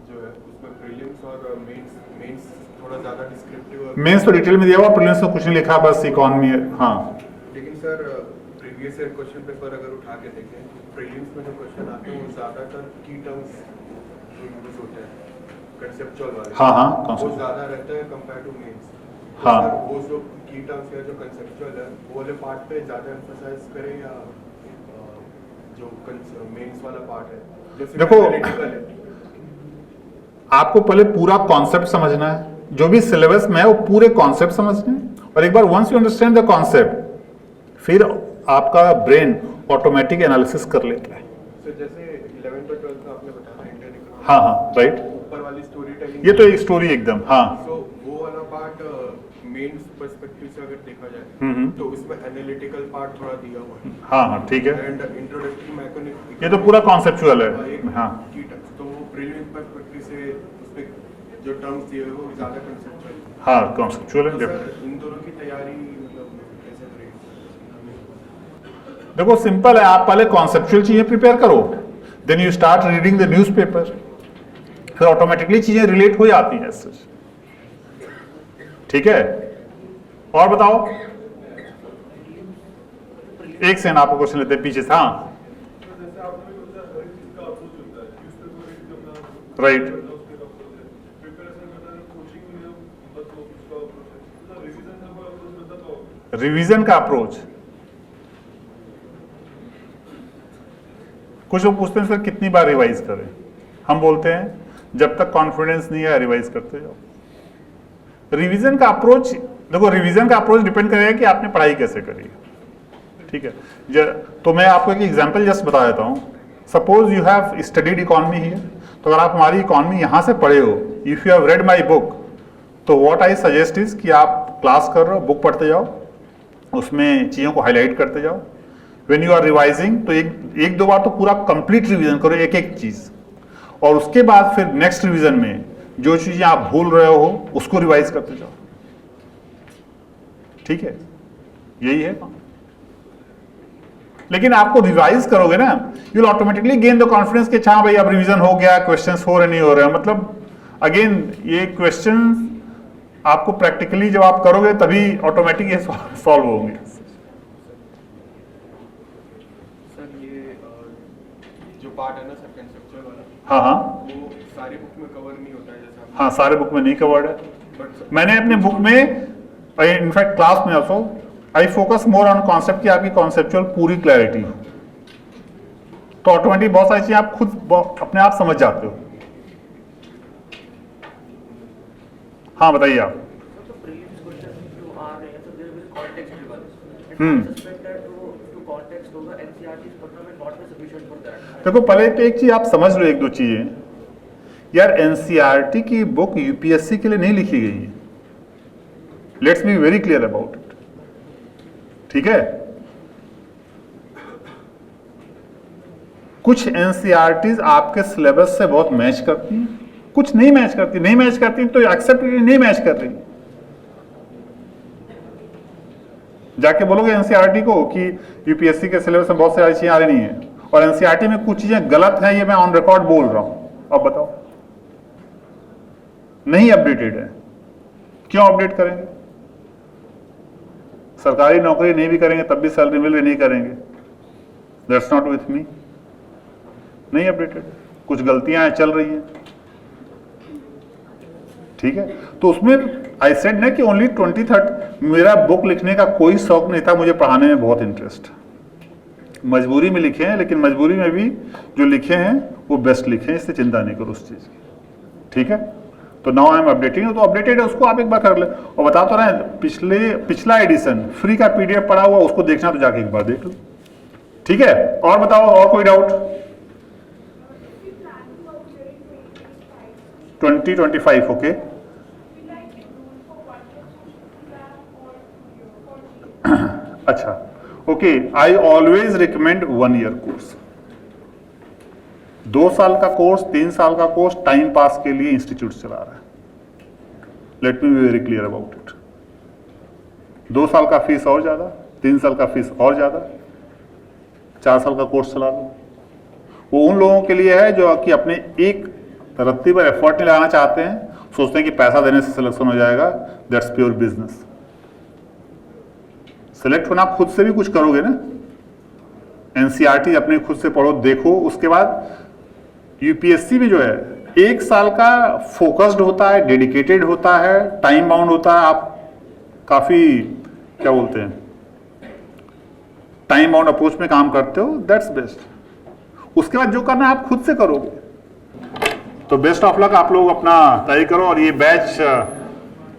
जो है उसमें प्रीलिम्स और मेंस थोड़ा ज़्यादा डिस्क्रिप्टिव, मेंस तो डिटेल में दिया हुआ, प्रीलिम्स तो कुछ नहीं लिखा, बस इकोनॉमी। हाँ, लेकिन sir previous year question paper अगर उठा के देखें, प्रीलिम्स में जो क्वेश्चन आते हैं वो ज़्यादातर की टर्म्स जो यूज होते हैं कंसेप्चुअल वाले, हाँ, हाँ, वो ज़्यादा रहता है कंपेयर टू मेंस। हाँ, वो जो की टर्म्स है जो कंसेप्चुअल है वो वाले पार्ट पे ज़्यादा एम्फसाइज करें या जो मेंस वाला पार्ट है देखो, आपको पहले पूरा कॉन्सेप्ट समझना है, जो भी सिलेबस में है वो पूरे कॉन्सेप्ट समझने हैं, और एक बार once you understand the concept, फिर आपका ब्रेन ऑटोमेटिक एनालिसिस कर लेता है। तो जैसे 11th और 12th में आपने बताया इंडियन इकोनॉमी, हाँ, हाँ, राइट, ऊपर वाली स्टोरी टेलिंग, ये तो एक स्टोरी एकदम, हाँ, तो वो वाला पार्ट मेंस पर्सपेक्टिव से अगर देखा जाए तो उसमें एनालिटिकल पार्ट थोड़ा दिया हुआ है, हाँ, हाँ, ठीक है, एंड इंट्रोडक्टरी मैकेनिक्स, ये तो पूरा कॉन्सेप्चुअल है, हाँ, की टर्म्स, तो वो प्रीलिम्स पर्सपेक्टिव से उसमें जो टर्म्स दिए हुए वो ज़्यादा कंसेप्चुअल, हाँ, कॉन्सेप्चुअल तो है। सर इन दोनों की तैयारी मतलब कैसे करें? देखो सिंपल है, आप पहले कॉन्सेप्चुअल चीजें प्रिपेयर करो, then you start reading the newspaper, फिर ऑटोमेटिकली चीजें रिलेट हो जाती हैं इससे। ठीक है, और बताओ, एक सेकंड, आपको क्वेश्चन लेते हैं पीछे से। हाँ, राइट, रिवीजन का अप्रोच, कुछ लोग पूछते हैं सर कितनी बार रिवाइज करें, हम बोलते हैं जब तक कॉन्फिडेंस नहीं है रिवाइज करते जाओ। रिवीजन का अप्रोच, देखो रिवीजन का अप्रोच डिपेंड करेगा कि आपने पढ़ाई कैसे करी है। ठीक है, तो मैं आपको एक एग्जांपल जस्ट बता देता हूँ। Suppose you have studied economy here, तो अगर आप हमारी इकोनॉमी यहाँ से पढ़े हो, if you have read my book, तो व्हाट आई सजेस्ट इज कि आप क्लास कर रहे हो, बुक पढ़ते जाओ, उसमें चीज़ों को हाईलाइट करते जाओ। व्हेन यू आर रिवाइजिंग, तो एक दो बार तो पूरा कंप्लीट रिवीजन करो, एक एक चीज़, और उसके बाद फिर नेक्स्ट रिवीजन में जो चीज़ें आप भूल रहे हो उसको रिवाइज करते जाओ। ठीक है, यही है। लेकिन आपको रिवाइज करोगे ना, you will automatically gain the confidence कि हाँ भाई अब रिवीजन हो गया, क्वेश्चंस हो रहे नहीं हो रहे, मतलब अगेन ये क्वेश्चन आपको प्रैक्टिकली जब आप करोगे तभी ऑटोमेटिक ये सॉल्व होंगे। सर ये जो पार्ट है ना सर कंसेप्चुअल वाला, हाँ, हाँ, वो सारी बुक में कवर नहीं होता है जैसा, हाँ, सारे बुक में नहीं कवर्ड है। बट मैंने अपने बुक में, इनफैक्ट क्लास में also I focus more on concept की आपकी कॉन्सेप्चुअल पूरी क्लैरिटी, तो ऑटोमेटिक बहुत सारी चीजें आप खुद अपने आप समझ जाते हो। हाँ, बताइए आप। देखो पहले तो एक चीज आप समझ लो, एक दो चीजें यार, एनसीईआरटी की बुक यूपीएससी के लिए नहीं लिखी गई है, let's be very clear about it. ठीक है, कुछ एनसीईआरटीज आपके सिलेबस से बहुत मैच करती हैं, कुछ नहीं मैच करती, नहीं मैच करती तो एक्सेप्ट नहीं मैच कर रही। जाके बोलोगे एनसीईआरटी को कि यूपीएससी के सिलेबस में बहुत सारी चीजें आ रही नहीं है, और एनसीईआरटी में कुछ चीजें गलत हैं, ये मैं ऑन रिकॉर्ड बोल रहा हूं, अब बताओ, नहीं अपडेटेड है, क्यों अपडेट करेंगे? सरकारी नौकरी नहीं भी करेंगे तब भी सैलरी मिल रही, नहीं करेंगे, दैट्स नॉट विथ मी, नहीं अपडेटेड, कुछ गलतियां चल रही हैं। ठीक है, तो उसमें आई सेड ना कि ओनली 20-30, मेरा बुक लिखने का कोई शौक नहीं था, मुझे पढ़ाने में बहुत इंटरेस्ट, मजबूरी में लिखे हैं, लेकिन मजबूरी में भी जो लिखे हैं वो बेस्ट लिखे हैं, इससे चिंता नहीं करो उस चीज़ की। ठीक है, तो नाउ आई एम अपडेटिंग, तो अपडेटेड है उसको आप एक बार कर ले। और बता तो रहे पिछला एडिशन फ्री का पीडीएफ पड़ा हुआ, उसको देखना तो जाके एक बार देख लो, ठीक है। और बताओ, और कोई डाउट? 2025, ओके। अच्छा, okay, I always recommend 1 year course. 2 साल का कोर्स, 3 साल का कोर्स टाइम पास के लिए इंस्टीट्यूट चला रहा है। Let me be very clear about it. 2 साल का फीस और ज्यादा, 3 साल का फीस और ज्यादा, 4 साल का कोर्स चला दो। वो उन लोगों के लिए है जो कि अपने एक रत्ती पर एफर्ट नहीं लगाना चाहते हैं, सोचते हैं कि पैसा देने से सिलेक्शन हो जाएगा। That's pure business. सिलेक्ट होना खुद से भी कुछ करोगे ना, एनसीईआरटी अपने खुद से पढ़ो, देखो। उसके बाद यूपीएससी में जो है 1 साल का फोकस्ड होता है, डेडिकेटेड होता है, टाइम बाउंड होता है। आप काफी क्या बोलते हैं, टाइम बाउंड अप्रोच में काम करते हो, दैट्स बेस्ट। उसके बाद जो करना है आप खुद से करोगे। तो बेस्ट ऑफ लक, आप लोग अपना तैयारी करो। और ये batch,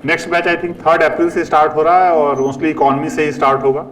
next batch I think 3 अप्रैल से स्टार्ट हो रहा है और मोस्टली इकोनॉमी से ही स्टार्ट होगा।